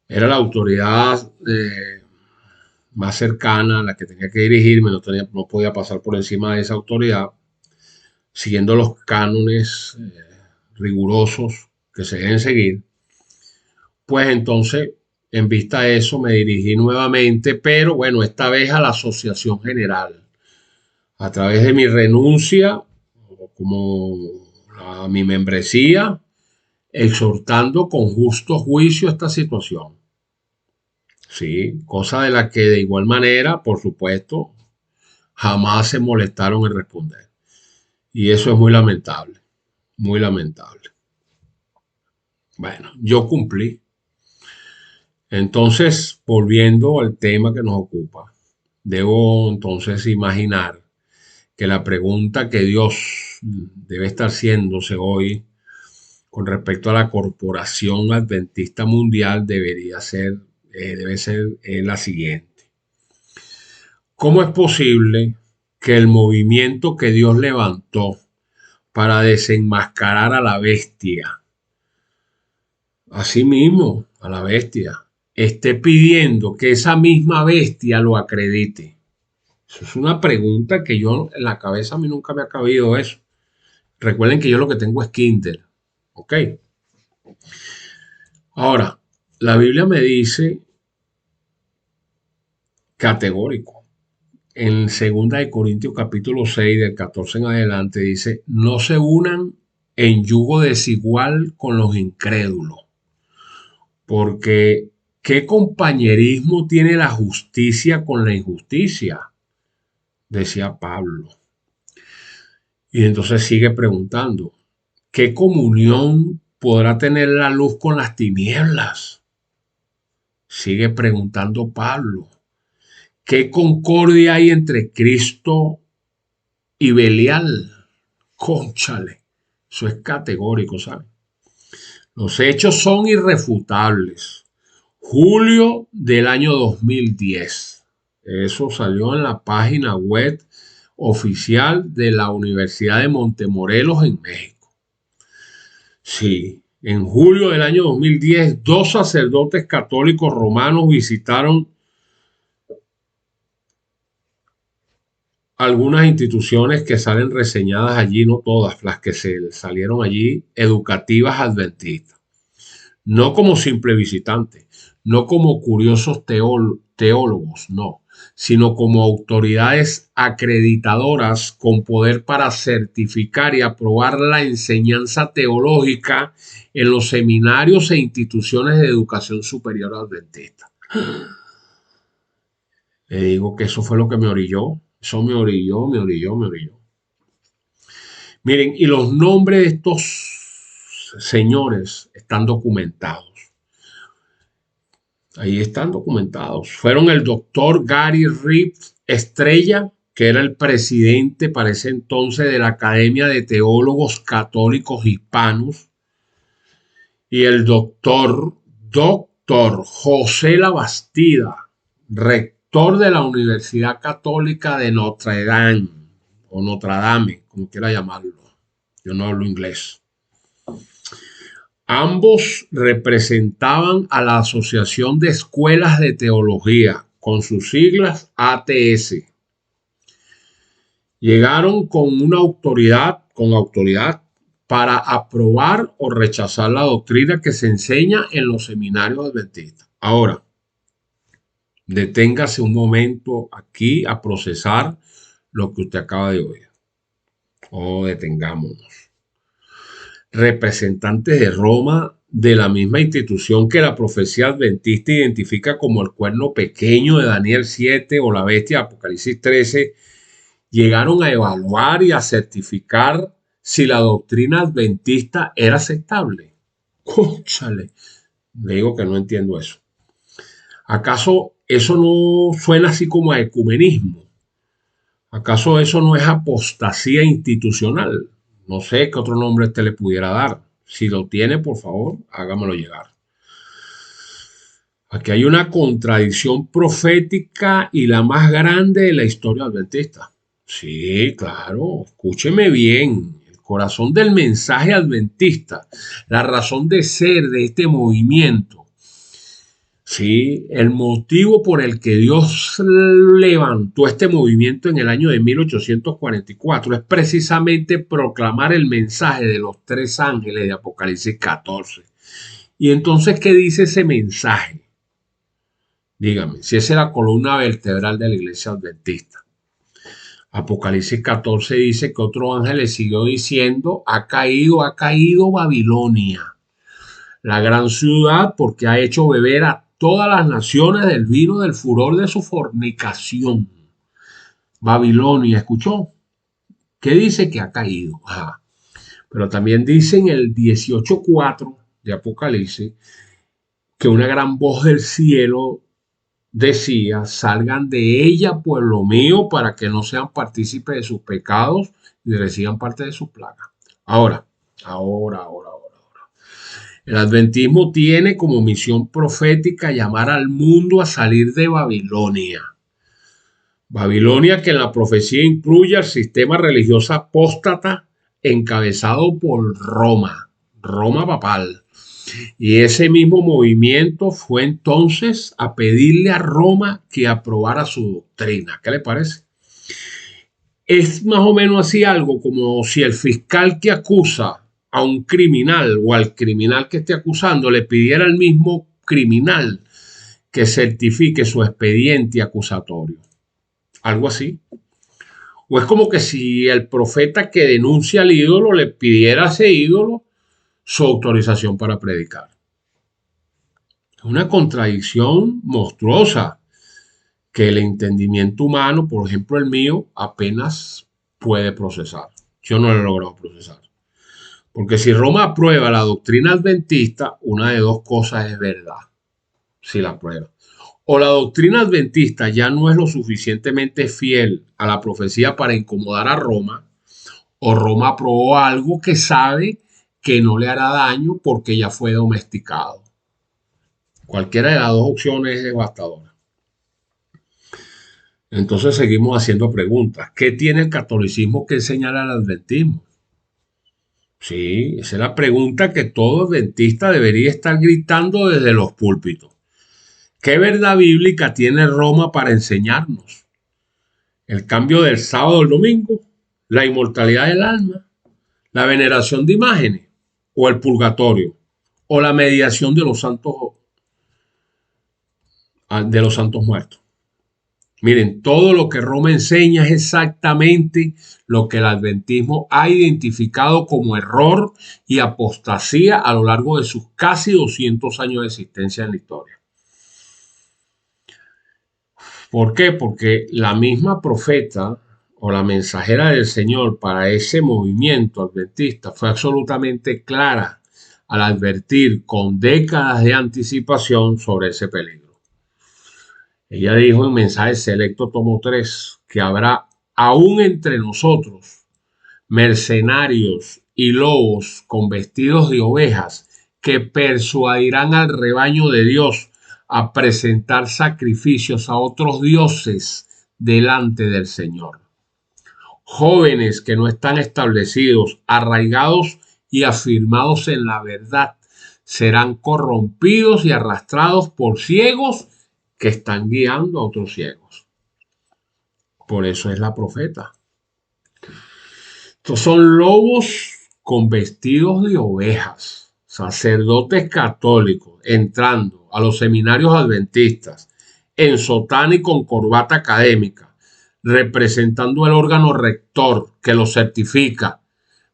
era la autoridad más cercana a la que tenía que dirigirme, no podía pasar por encima de esa autoridad, siguiendo los cánones rigurosos que se deben seguir. Pues entonces en vista de eso me dirigí nuevamente, pero bueno, esta vez a la Asociación General, a través de mi renuncia, como a mi membresía, exhortando con justo juicio esta situación. Sí, cosa de la que de igual manera, por supuesto, jamás se molestaron en responder. Y eso es muy lamentable, muy lamentable. Bueno, yo cumplí. Entonces, volviendo al tema que nos ocupa, debo entonces imaginar que la pregunta que Dios debe estar haciéndose hoy con respecto a la Corporación Adventista Mundial debe ser la siguiente. ¿Cómo es posible que el movimiento que Dios levantó para desenmascarar a la bestia, así mismo a la bestia, esté pidiendo que esa misma bestia lo acredite? Eso es una pregunta que yo en la cabeza a mí nunca me ha cabido eso. Recuerden que yo lo que tengo es Kindle. ¿Ok? Ahora, la Biblia me dice categórico. En 2 Corintios capítulo 6, del 14 en adelante, dice, no se unan en yugo desigual con los incrédulos, porque ¿qué compañerismo tiene la justicia con la injusticia? Decía Pablo. Y entonces sigue preguntando, ¿qué comunión podrá tener la luz con las tinieblas? Sigue preguntando Pablo. ¿Qué concordia hay entre Cristo y Belial? Cónchale, eso es categórico, ¿saben? Los hechos son irrefutables. Julio del año 2010. Eso salió en la página web oficial de la Universidad de Montemorelos en México. Sí, en julio del año 2010, 2 sacerdotes católicos romanos visitaron algunas instituciones que salen reseñadas allí, no todas, las que se salieron allí, educativas adventistas. No como simple visitante, no como curiosos teólogos, no, sino como autoridades acreditadoras con poder para certificar y aprobar la enseñanza teológica en los seminarios e instituciones de educación superior adventista. Le digo que eso fue lo que me orilló. Eso me orilló. Miren, y los nombres de estos señores están documentados. Ahí están documentados. Fueron el doctor Gary Reeves Estrella, que era el presidente para ese entonces de la Academia de Teólogos Católicos Hispanos, y el doctor José Labastida, rector de la Universidad Católica de Notre Dame, o Notre Dame, como quiera llamarlo. Yo no hablo inglés. Ambos representaban a la Asociación de Escuelas de Teología, con sus siglas ATS. Llegaron con autoridad para aprobar o rechazar la doctrina que se enseña en los seminarios adventistas. Ahora, deténgase un momento aquí a procesar lo que usted acaba de oír. Detengámonos. Representantes de Roma, de la misma institución que la profecía adventista identifica como el cuerno pequeño de Daniel 7 o la bestia de Apocalipsis 13, llegaron a evaluar y a certificar si la doctrina adventista era aceptable. Cónchale, le digo que no entiendo eso. ¿Acaso eso no suena así como a ecumenismo? ¿Acaso eso no es apostasía institucional? No sé qué otro nombre le pudiera dar. Si lo tiene, por favor, hágamelo llegar. Aquí hay una contradicción profética y la más grande de la historia adventista. Sí, claro, escúcheme bien. El corazón del mensaje adventista, la razón de ser de este movimiento. Sí, el motivo por el que Dios levantó este movimiento en el año de 1844 es precisamente proclamar el mensaje de los 3 ángeles de Apocalipsis 14. Y entonces, ¿qué dice ese mensaje? Dígame, si esa es la columna vertebral de la iglesia adventista. Apocalipsis 14 dice que otro ángel le siguió diciendo, ha caído Babilonia, la gran ciudad, porque ha hecho beber a todas las naciones del vino del furor de su fornicación. Babilonia, ¿escuchó? ¿Qué dice que ha caído? Ajá. Pero también dice en el 18:4 de Apocalipsis que una gran voz del cielo decía, salgan de ella, pueblo mío, para que no sean partícipes de sus pecados y reciban parte de sus plagas. Ahora. El adventismo tiene como misión profética llamar al mundo a salir de Babilonia. Babilonia que en la profecía incluye al sistema religioso apóstata encabezado por Roma papal. Y ese mismo movimiento fue entonces a pedirle a Roma que aprobara su doctrina. ¿Qué le parece? Es más o menos así algo como si el fiscal que acusa a un criminal o al criminal que esté acusando le pidiera al mismo criminal que certifique su expediente acusatorio. Algo así. O es como que si el profeta que denuncia al ídolo le pidiera a ese ídolo su autorización para predicar. Es una contradicción monstruosa que el entendimiento humano, por ejemplo el mío, apenas puede procesar. Yo no lo he logrado procesar. Porque si Roma aprueba la doctrina adventista, una de dos cosas es verdad, si la aprueba. O la doctrina adventista ya no es lo suficientemente fiel a la profecía para incomodar a Roma, o Roma aprobó algo que sabe que no le hará daño porque ya fue domesticado. Cualquiera de las dos opciones es devastadora. Entonces seguimos haciendo preguntas. ¿Qué tiene el catolicismo que enseñar al adventismo? Sí, esa es la pregunta que todo adventista debería estar gritando desde los púlpitos. ¿Qué verdad bíblica tiene Roma para enseñarnos? ¿El cambio del sábado al domingo? ¿La inmortalidad del alma? ¿La veneración de imágenes? ¿O el purgatorio? ¿O la mediación de los santos muertos? Miren, todo lo que Roma enseña es exactamente lo que el adventismo ha identificado como error y apostasía a lo largo de sus casi 200 años de existencia en la historia. ¿Por qué? Porque la misma profeta o la mensajera del Señor para ese movimiento adventista fue absolutamente clara al advertir con décadas de anticipación sobre ese peligro. Ella dijo en Mensaje Selecto tomo 3 que habrá aún entre nosotros mercenarios y lobos con vestidos de ovejas que persuadirán al rebaño de Dios a presentar sacrificios a otros dioses delante del Señor. Jóvenes que no están establecidos, arraigados y afirmados en la verdad, serán corrompidos y arrastrados por ciegos que están guiando a otros ciegos. Por eso es la profeta. Estos son lobos con vestidos de ovejas, sacerdotes católicos entrando a los seminarios adventistas en sotana y con corbata académica, representando el órgano rector que los certifica,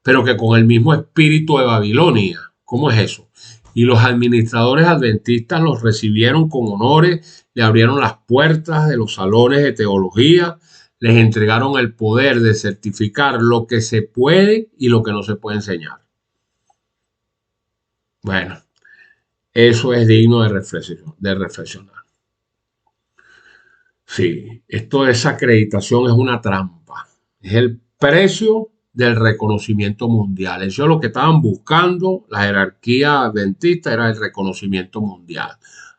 pero que con el mismo espíritu de Babilonia. ¿Cómo es eso? Y los administradores adventistas los recibieron con honores, le abrieron las puertas de los salones de teología, les entregaron el poder de certificar lo que se puede y lo que no se puede enseñar. Bueno, eso es digno de reflexionar. Sí, esto de esa acreditación es una trampa. Es el precio del reconocimiento mundial. Eso es lo que estaban buscando la jerarquía adventista, era el reconocimiento mundial.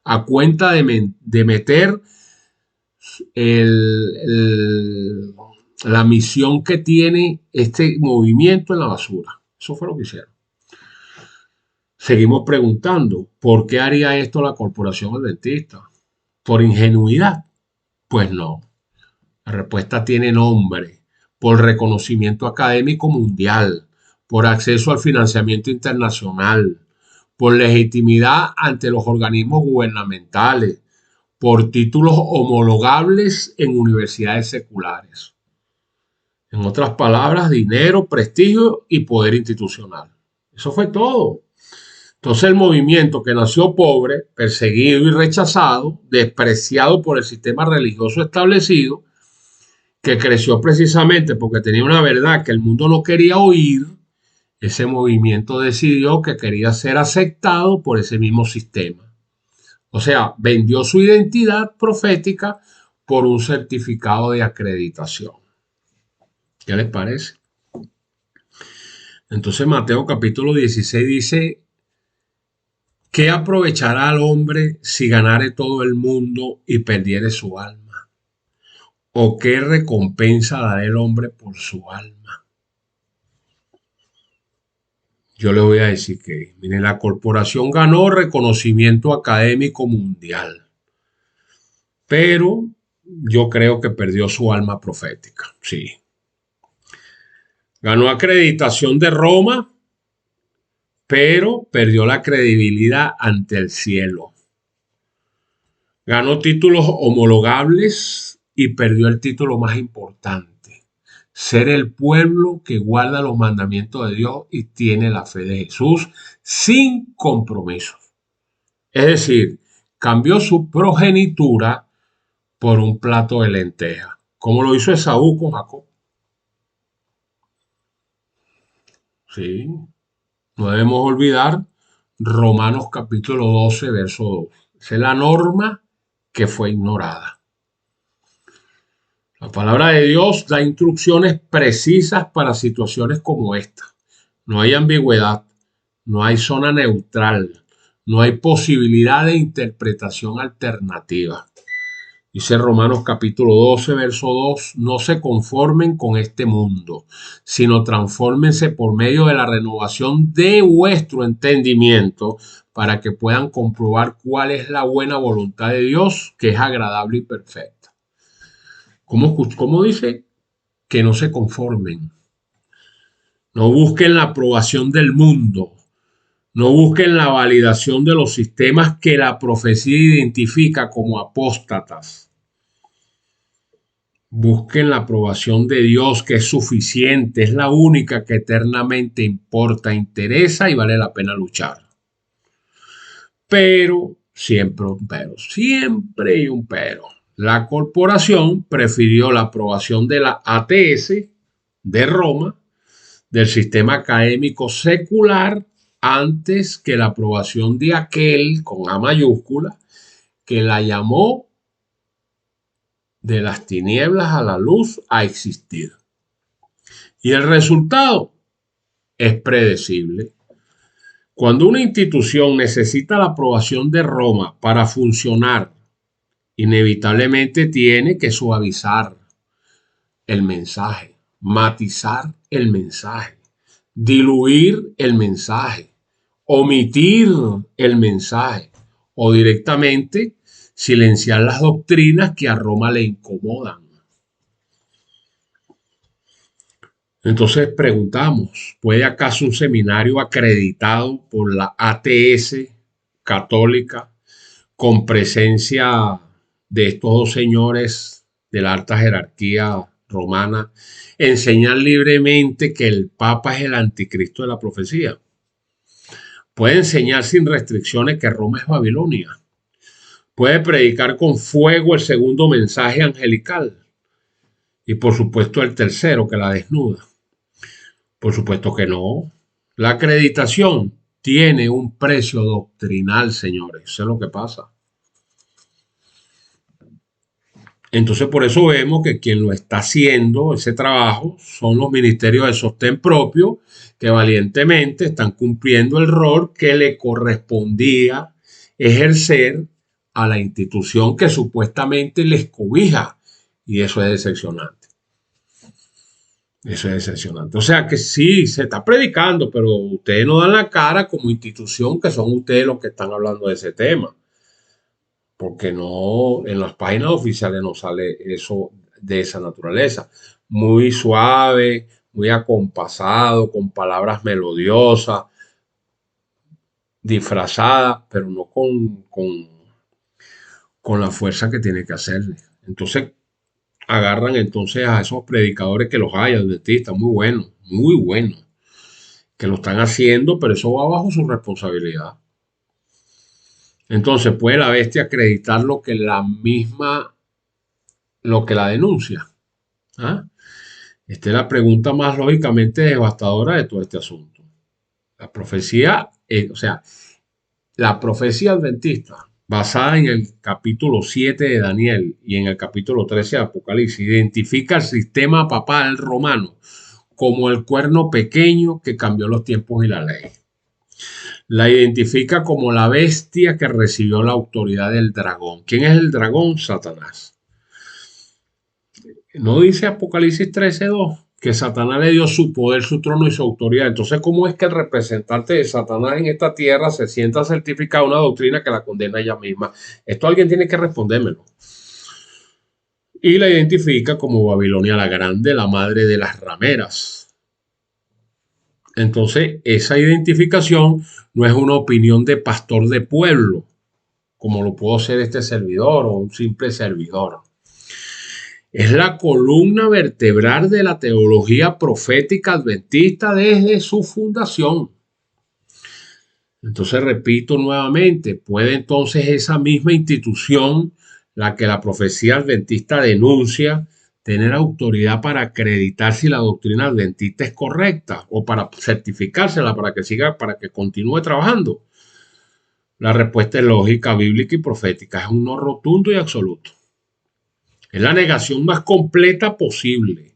A cuenta de meter la misión que tiene este movimiento en la basura. Eso fue lo que hicieron. Seguimos preguntando, ¿por qué haría esto la corporación adventista? ¿Por ingenuidad? Pues no. La respuesta tiene nombre. Por reconocimiento académico mundial, por acceso al financiamiento internacional, por legitimidad ante los organismos gubernamentales, por títulos homologables en universidades seculares. En otras palabras, dinero, prestigio y poder institucional. Eso fue todo. Entonces el movimiento que nació pobre, perseguido y rechazado, despreciado por el sistema religioso establecido, que creció precisamente porque tenía una verdad que el mundo no quería oír, ese movimiento decidió que quería ser aceptado por ese mismo sistema. O sea, vendió su identidad profética por un certificado de acreditación. ¿Qué les parece? Entonces Mateo capítulo 16 dice: ¿qué aprovechará al hombre si ganare todo el mundo y perdiere su alma? ¿O qué recompensa dará el hombre por su alma? Yo le voy a decir que, miren, la corporación ganó reconocimiento académico mundial, pero yo creo que perdió su alma profética, sí. Ganó acreditación de Roma, pero perdió la credibilidad ante el cielo. Ganó títulos homologables y perdió el título más importante: ser el pueblo que guarda los mandamientos de Dios y tiene la fe de Jesús sin compromisos. Es decir, cambió su progenitura por un plato de lentejas, como lo hizo Esaú con Jacob. Sí, no debemos olvidar Romanos capítulo 12, verso 2. Esa es la norma que fue ignorada. La palabra de Dios da instrucciones precisas para situaciones como esta. No hay ambigüedad, no hay zona neutral, no hay posibilidad de interpretación alternativa. Dice Romanos capítulo 12, verso 2, no se conformen con este mundo, sino transfórmense por medio de la renovación de vuestro entendimiento para que puedan comprobar cuál es la buena voluntad de Dios, que es agradable y perfecta. ¿Cómo dice? Que no se conformen. No busquen la aprobación del mundo. No busquen la validación de los sistemas que la profecía identifica como apóstatas. Busquen la aprobación de Dios, que es suficiente, es la única que eternamente importa, interesa y vale la pena luchar. Pero, siempre hay un pero. La corporación prefirió la aprobación de la ATS de Roma, del sistema académico secular, antes que la aprobación de aquel, con A mayúscula, que la llamó de las tinieblas a la luz a existir. Y el resultado es predecible. Cuando una institución necesita la aprobación de Roma para funcionar, inevitablemente tiene que suavizar el mensaje, matizar el mensaje, diluir el mensaje, omitir el mensaje o directamente silenciar las doctrinas que a Roma le incomodan. Entonces preguntamos, ¿puede acaso un seminario acreditado por la ATS católica, con presencia de estos dos señores de la alta jerarquía romana, enseñar libremente que el Papa es el anticristo de la profecía? Puede enseñar sin restricciones que Roma es Babilonia. Puede predicar con fuego el segundo mensaje angelical y por supuesto el tercero, que la desnuda. Por supuesto que no. La acreditación tiene un precio doctrinal, señores. Eso es lo que pasa. Entonces por eso vemos que quien lo está haciendo, ese trabajo, son los ministerios de sostén propio, que valientemente están cumpliendo el rol que le correspondía ejercer a la institución que supuestamente les cobija. Y eso es decepcionante. Eso es decepcionante. O sea que sí, se está predicando, pero ustedes no dan la cara como institución, que son ustedes los que están hablando de ese tema. Porque no, en las páginas oficiales no sale eso de esa naturaleza. Muy suave, muy acompasado, con palabras melodiosas, disfrazadas, pero no con la fuerza que tiene que hacerle. Entonces agarran entonces a esos predicadores que los hay, adventistas, muy buenos, que lo están haciendo, pero eso va bajo su responsabilidad. Entonces puede la bestia acreditar lo que la denuncia. ¿Ah? Esta es la pregunta más lógicamente devastadora de todo este asunto. La profecía, la profecía adventista, basada en el capítulo 7 de Daniel y en el capítulo 13 de Apocalipsis, identifica el sistema papal romano como el cuerno pequeño que cambió los tiempos y la ley. La identifica como la bestia que recibió la autoridad del dragón. ¿Quién es el dragón? Satanás. ¿No dice Apocalipsis 13:2 que Satanás le dio su poder, su trono y su autoridad? Entonces, ¿cómo es que el representante de Satanás en esta tierra se sienta a certificar una doctrina que la condena ella misma? Esto alguien tiene que respondérmelo. Y la identifica como Babilonia la Grande, la madre de las rameras. Entonces, esa identificación no es una opinión de pastor de pueblo, como lo puedo ser este servidor o un simple servidor. Es la columna vertebral de la teología profética adventista desde su fundación. Entonces, repito nuevamente, puede entonces esa misma institución, la que la profecía adventista denuncia, tener autoridad para acreditar si la doctrina adventista es correcta o para certificársela para que siga, para que continúe trabajando. La respuesta es lógica, bíblica y profética. Es un no rotundo y absoluto. Es la negación más completa posible.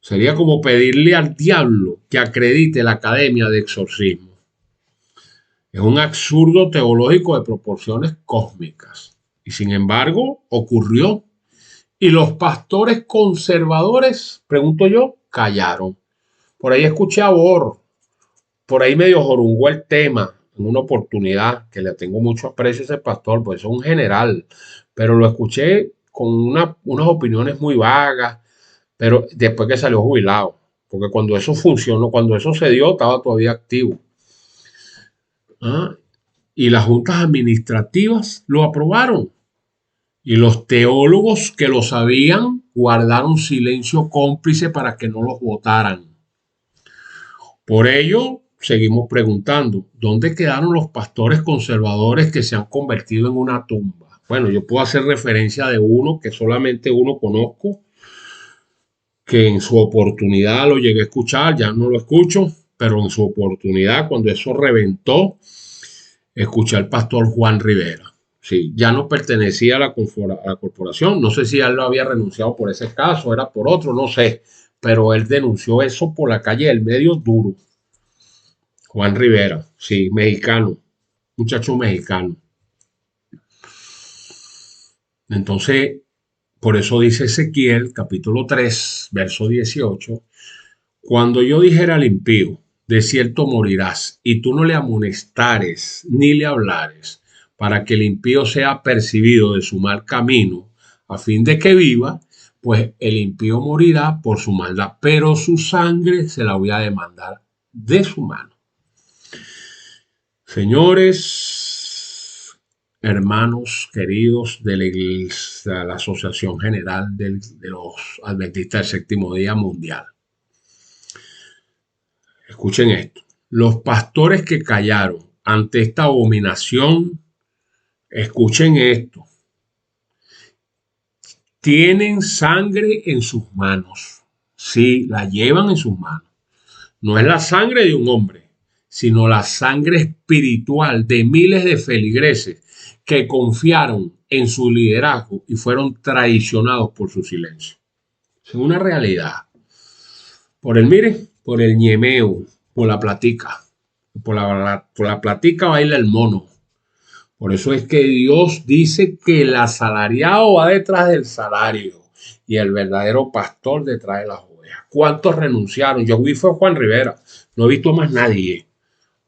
Sería como pedirle al diablo que acredite la academia de exorcismo. Es un absurdo teológico de proporciones cósmicas. Y sin embargo, ocurrió. Y los pastores conservadores, pregunto yo, callaron. Por ahí escuché a Bor, por ahí medio jorungó el tema en una oportunidad, que le tengo mucho aprecio a ese pastor, pues es un general, pero lo escuché con unas opiniones muy vagas, pero después que salió jubilado, porque cuando eso funcionó, cuando eso se dio, estaba todavía activo. ¿Ah? Y las juntas administrativas lo aprobaron. Y los teólogos que lo sabían guardaron silencio cómplice para que no los votaran. Por ello, seguimos preguntando, ¿dónde quedaron los pastores conservadores que se han convertido en una tumba? Bueno, yo puedo hacer referencia de uno que solamente uno conozco, que en su oportunidad lo llegué a escuchar, ya no lo escucho, pero en su oportunidad, cuando eso reventó, escuché al pastor Juan Rivera. Sí, ya no pertenecía a la corporación, no sé si él lo había renunciado por ese caso, era por otro, no sé, pero él denunció eso por la calle del medio duro. Juan Rivera, sí, mexicano, muchacho mexicano. Entonces, por eso dice Ezequiel, capítulo 3, verso 18, cuando yo dijera al impío, de cierto morirás, y tú no le amonestares ni le hablares, para que el impío sea percibido de su mal camino, a fin de que viva, pues el impío morirá por su maldad, pero su sangre se la voy a demandar de su mano. Señores, hermanos queridos de la Asociación General de los Adventistas del Séptimo Día Mundial, escuchen esto. Los pastores que callaron ante esta abominación, escuchen esto, tienen sangre en sus manos. Sí, la llevan en sus manos. No es la sangre de un hombre, sino la sangre espiritual de miles de feligreses que confiaron en su liderazgo y fueron traicionados por su silencio. Es una realidad. Por el ñemeo, por la platica. Por la platica baila el mono. Por eso es que Dios dice que el asalariado va detrás del salario y el verdadero pastor detrás de las ovejas. ¿Cuántos renunciaron? Yo vi fue Juan Rivera. No he visto más nadie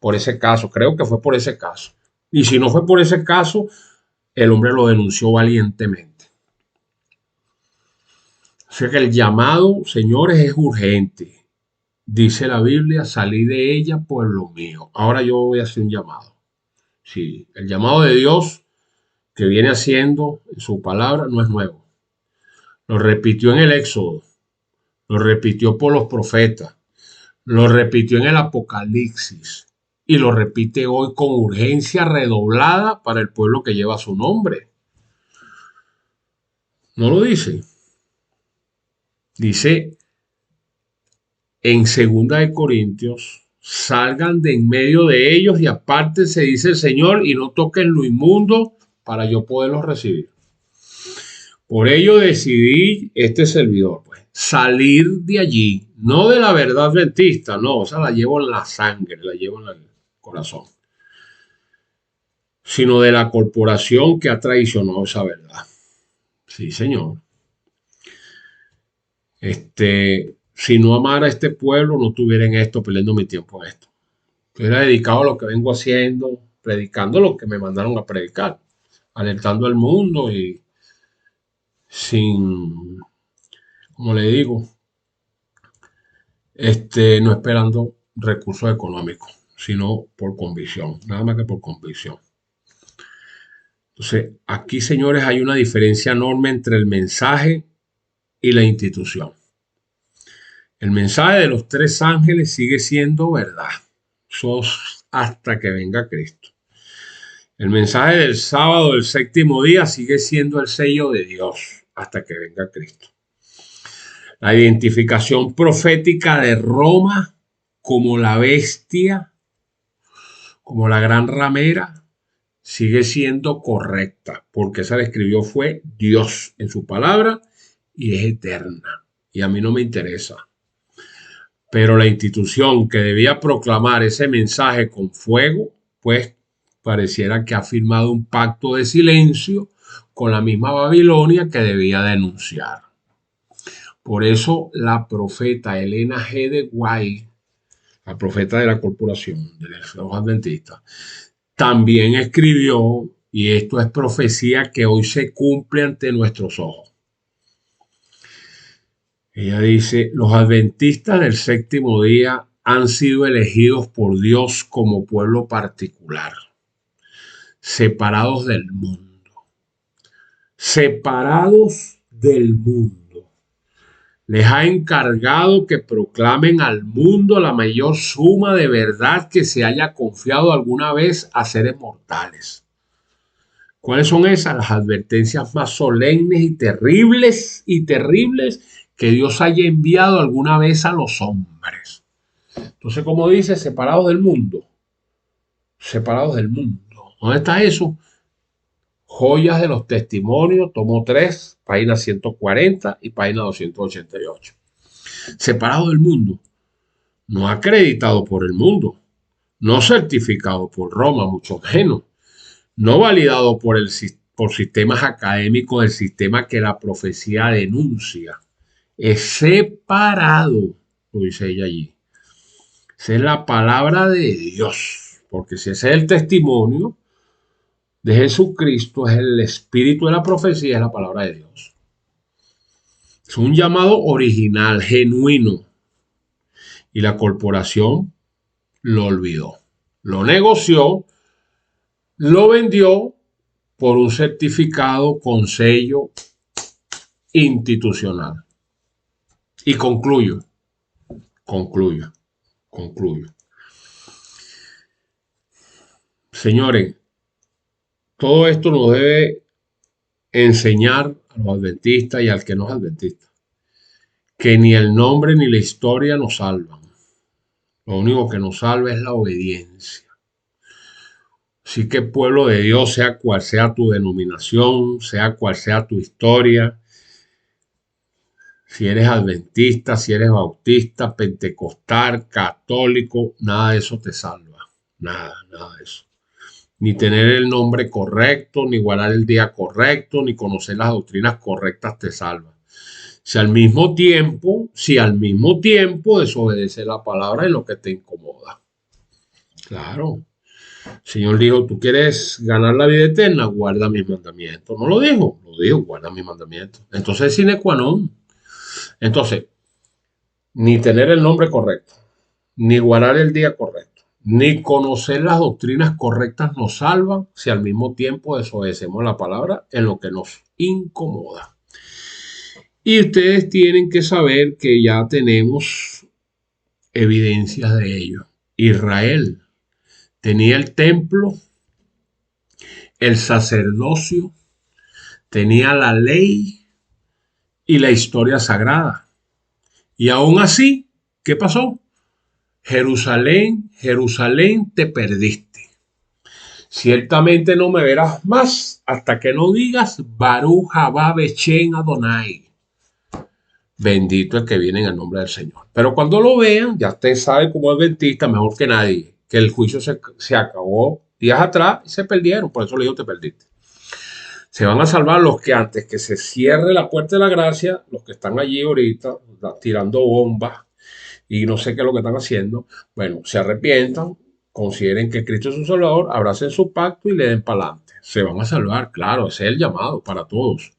por ese caso. Creo que fue por ese caso. Y si no fue por ese caso, el hombre lo denunció valientemente. O sea que el llamado, señores, es urgente. Dice la Biblia, salí de ella por lo mío. Ahora yo voy a hacer un llamado. Sí, el llamado de Dios que viene haciendo en su palabra no es nuevo. Lo repitió en el Éxodo, lo repitió por los profetas, lo repitió en el Apocalipsis y lo repite hoy con urgencia redoblada para el pueblo que lleva su nombre. ¿No lo dice? Dice en 2 Corintios, salgan de en medio de ellos y apártense, dice el Señor, y no toquen lo inmundo para yo poderlos recibir. Por ello decidí, este servidor, pues, salir de allí, no de la verdad adventista, no, o sea, la llevo en la sangre, la llevo en el corazón, sino de la corporación que ha traicionado esa verdad. Sí, Señor. Si no amara a este pueblo, no estuviera en esto, perdiendo mi tiempo en esto. Estuviera dedicado a lo que vengo haciendo, predicando lo que me mandaron a predicar, alertando al mundo y sin, como le digo, no esperando recursos económicos, sino por convicción, nada más que por convicción. Entonces, aquí, señores, hay una diferencia enorme entre el mensaje y la institución. El mensaje de los 3 ángeles sigue siendo verdad. Eso hasta que venga Cristo. El mensaje del sábado del 7º día sigue siendo el sello de Dios hasta que venga Cristo. La identificación profética de Roma como la bestia, como la gran ramera, sigue siendo correcta, porque esa la escribió fue Dios en su palabra y es eterna. Y a mí no me interesa. Pero la institución que debía proclamar ese mensaje con fuego, pues pareciera que ha firmado un pacto de silencio con la misma Babilonia que debía denunciar. Por eso la profeta Elena G. de White, la profeta de la corporación de los adventistas, también escribió, y esto es profecía que hoy se cumple ante nuestros ojos. Ella dice, los adventistas del 7º día han sido elegidos por Dios como pueblo particular, separados del mundo. Separados del mundo. Les ha encargado que proclamen al mundo la mayor suma de verdad que se haya confiado alguna vez a seres mortales. ¿Cuáles son esas? Las advertencias más solemnes y terribles que Dios haya enviado alguna vez a los hombres. Entonces, como dice, separados del mundo. Separados del mundo. ¿Dónde está eso? Joyas de los Testimonios, tomo 3, página 140 y página 288. Separado del mundo, no acreditado por el mundo, no certificado por Roma, mucho menos, no validado por sistemas académicos del sistema que la profecía denuncia. Es separado, lo dice ella allí. Esa es la palabra de Dios, porque si ese es el testimonio de Jesucristo, es el espíritu de la profecía, es la palabra de Dios. Es un llamado original, genuino. Y la corporación lo olvidó. Lo negoció, lo vendió por un certificado con sello institucional. Y concluyo. Señores, todo esto nos debe enseñar a los adventistas y al que no es adventista que ni el nombre ni la historia nos salvan. Lo único que nos salva es la obediencia. Así que, pueblo de Dios, sea cual sea tu denominación, sea cual sea tu historia, si eres adventista, si eres bautista, pentecostal, católico, nada de eso te salva. Nada de eso. Ni tener el nombre correcto, ni guardar el día correcto, ni conocer las doctrinas correctas te salva. Si al mismo tiempo desobedecer la palabra en lo que te incomoda. Claro. El Señor dijo, ¿tú quieres ganar la vida eterna? Guarda mis mandamientos. ¿No lo dijo? Lo dijo, guarda mis mandamientos. Entonces, sine qua non. Entonces, ni tener el nombre correcto, ni guardar el día correcto, Ni conocer las doctrinas correctas nos salvan si al mismo tiempo desobedecemos la palabra en lo que nos incomoda. Y ustedes tienen que saber que ya tenemos evidencias de ello. Israel tenía el templo, el sacerdocio, tenía la ley y la historia sagrada. Y aún así, ¿qué pasó? Jerusalén, Jerusalén, te perdiste. Ciertamente no me verás más hasta que no digas Baruch haba Beshem Adonai. Bendito el que viene en el nombre del Señor. Pero cuando lo vean, ya usted sabe como adventista, mejor que nadie, que el juicio se acabó días atrás y se perdieron. Por eso le digo, te perdiste. Se van a salvar los que antes que se cierre la puerta de la gracia, los que están allí ahorita tirando bombas y no sé qué es lo que están haciendo. Bueno, se arrepientan, consideren que Cristo es su Salvador, abracen su pacto y le den para adelante. Se van a salvar, claro, ese es el llamado para todos.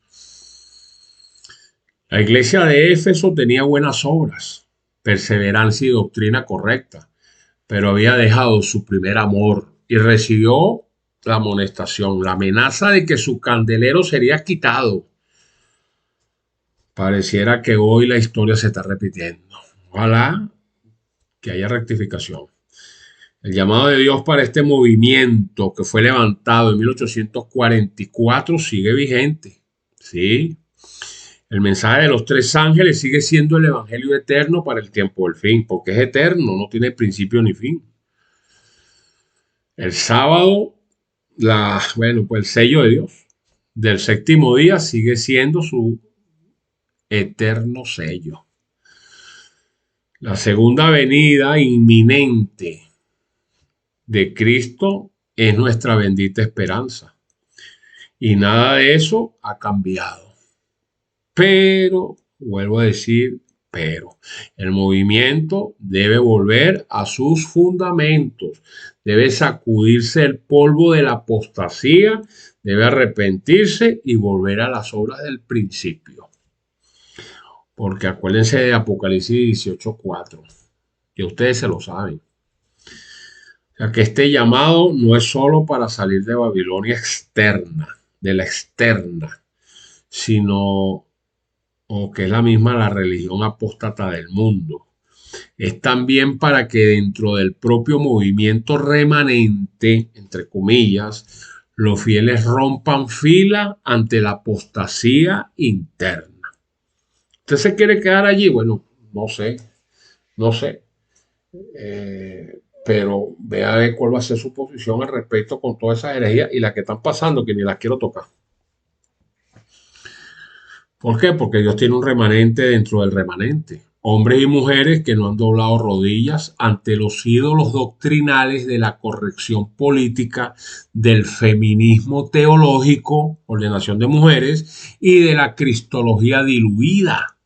La iglesia de Éfeso tenía buenas obras, perseverancia y doctrina correcta, pero había dejado su primer amor y recibió la amonestación, la amenaza de que su candelero sería quitado. Pareciera que hoy la historia se está repitiendo. Ojalá que haya rectificación. El llamado de Dios para este movimiento que fue levantado en 1844 sigue vigente. Sí. El mensaje de los tres ángeles sigue siendo el evangelio eterno para el tiempo del fin, porque es eterno, no tiene principio ni fin. El sábado, el sello de Dios del séptimo día sigue siendo su eterno sello. La segunda venida inminente de Cristo es nuestra bendita esperanza. Y nada de eso ha cambiado. Pero, vuelvo a decir, el movimiento debe volver a sus fundamentos, debe sacudirse el polvo de la apostasía, debe arrepentirse y volver a las obras del principio. Porque acuérdense de Apocalipsis 18:4, que ustedes se lo saben. O sea, que este llamado no es solo para salir de Babilonia externa, de la externa, sino que es la religión apóstata del mundo. Es también para que dentro del propio movimiento remanente, entre comillas, los fieles rompan fila ante la apostasía interna. ¿Usted se quiere quedar allí? Bueno, no sé. Pero vea a ver cuál va a ser su posición al respecto con todas esas herejías y las que están pasando, que ni las quiero tocar. ¿Por qué? Porque Dios tiene un remanente dentro del remanente. Hombres y mujeres que no han doblado rodillas ante los ídolos doctrinales de la corrección política, del feminismo teológico, ordenación de mujeres, y de la cristología diluida.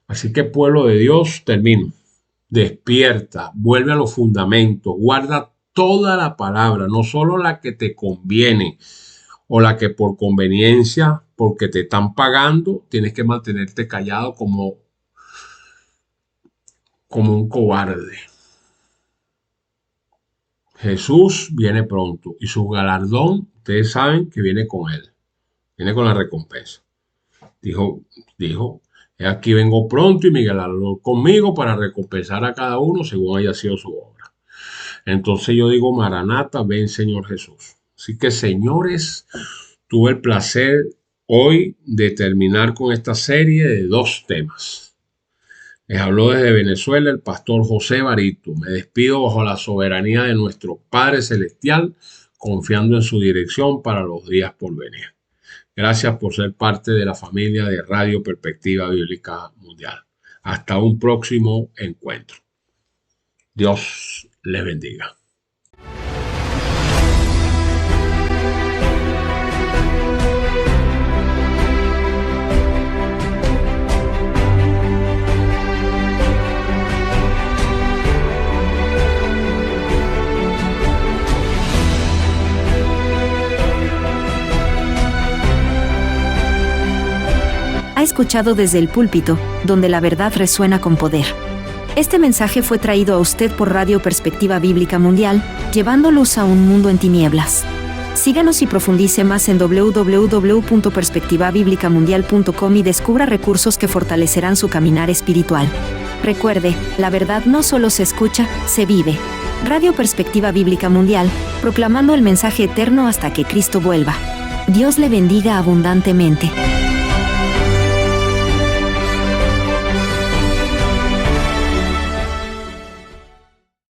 Así que, pueblo de Dios, termino. Despierta, vuelve a los fundamentos, guarda toda la palabra, no solo la que te conviene o la que por conveniencia, porque te están pagando, tienes que mantenerte callado como un cobarde. Jesús viene pronto y su galardón, ustedes saben que viene con él, viene con la recompensa. Dijo, aquí vengo pronto y mi galardón conmigo para recompensar a cada uno según haya sido su obra. Entonces yo digo, Maranata, ven Señor Jesús. Así que, señores, tuve el placer hoy de terminar con esta serie de 2 temas. Les habló desde Venezuela el pastor José Barito. Me despido bajo la soberanía de nuestro Padre Celestial, confiando en su dirección para los días por venir. Gracias por ser parte de la familia de Radio Perspectiva Bíblica Mundial. Hasta un próximo encuentro. Dios les bendiga. Ha escuchado Desde el Púlpito, donde la verdad resuena con poder. Este mensaje fue traído a usted por Radio Perspectiva Bíblica Mundial, llevando luz a un mundo en tinieblas. Síganos y profundice más en www.perspectivabiblicamundial.com y descubra recursos que fortalecerán su caminar espiritual. Recuerde, la verdad no solo se escucha, se vive. Radio Perspectiva Bíblica Mundial, proclamando el mensaje eterno hasta que Cristo vuelva. Dios le bendiga abundantemente.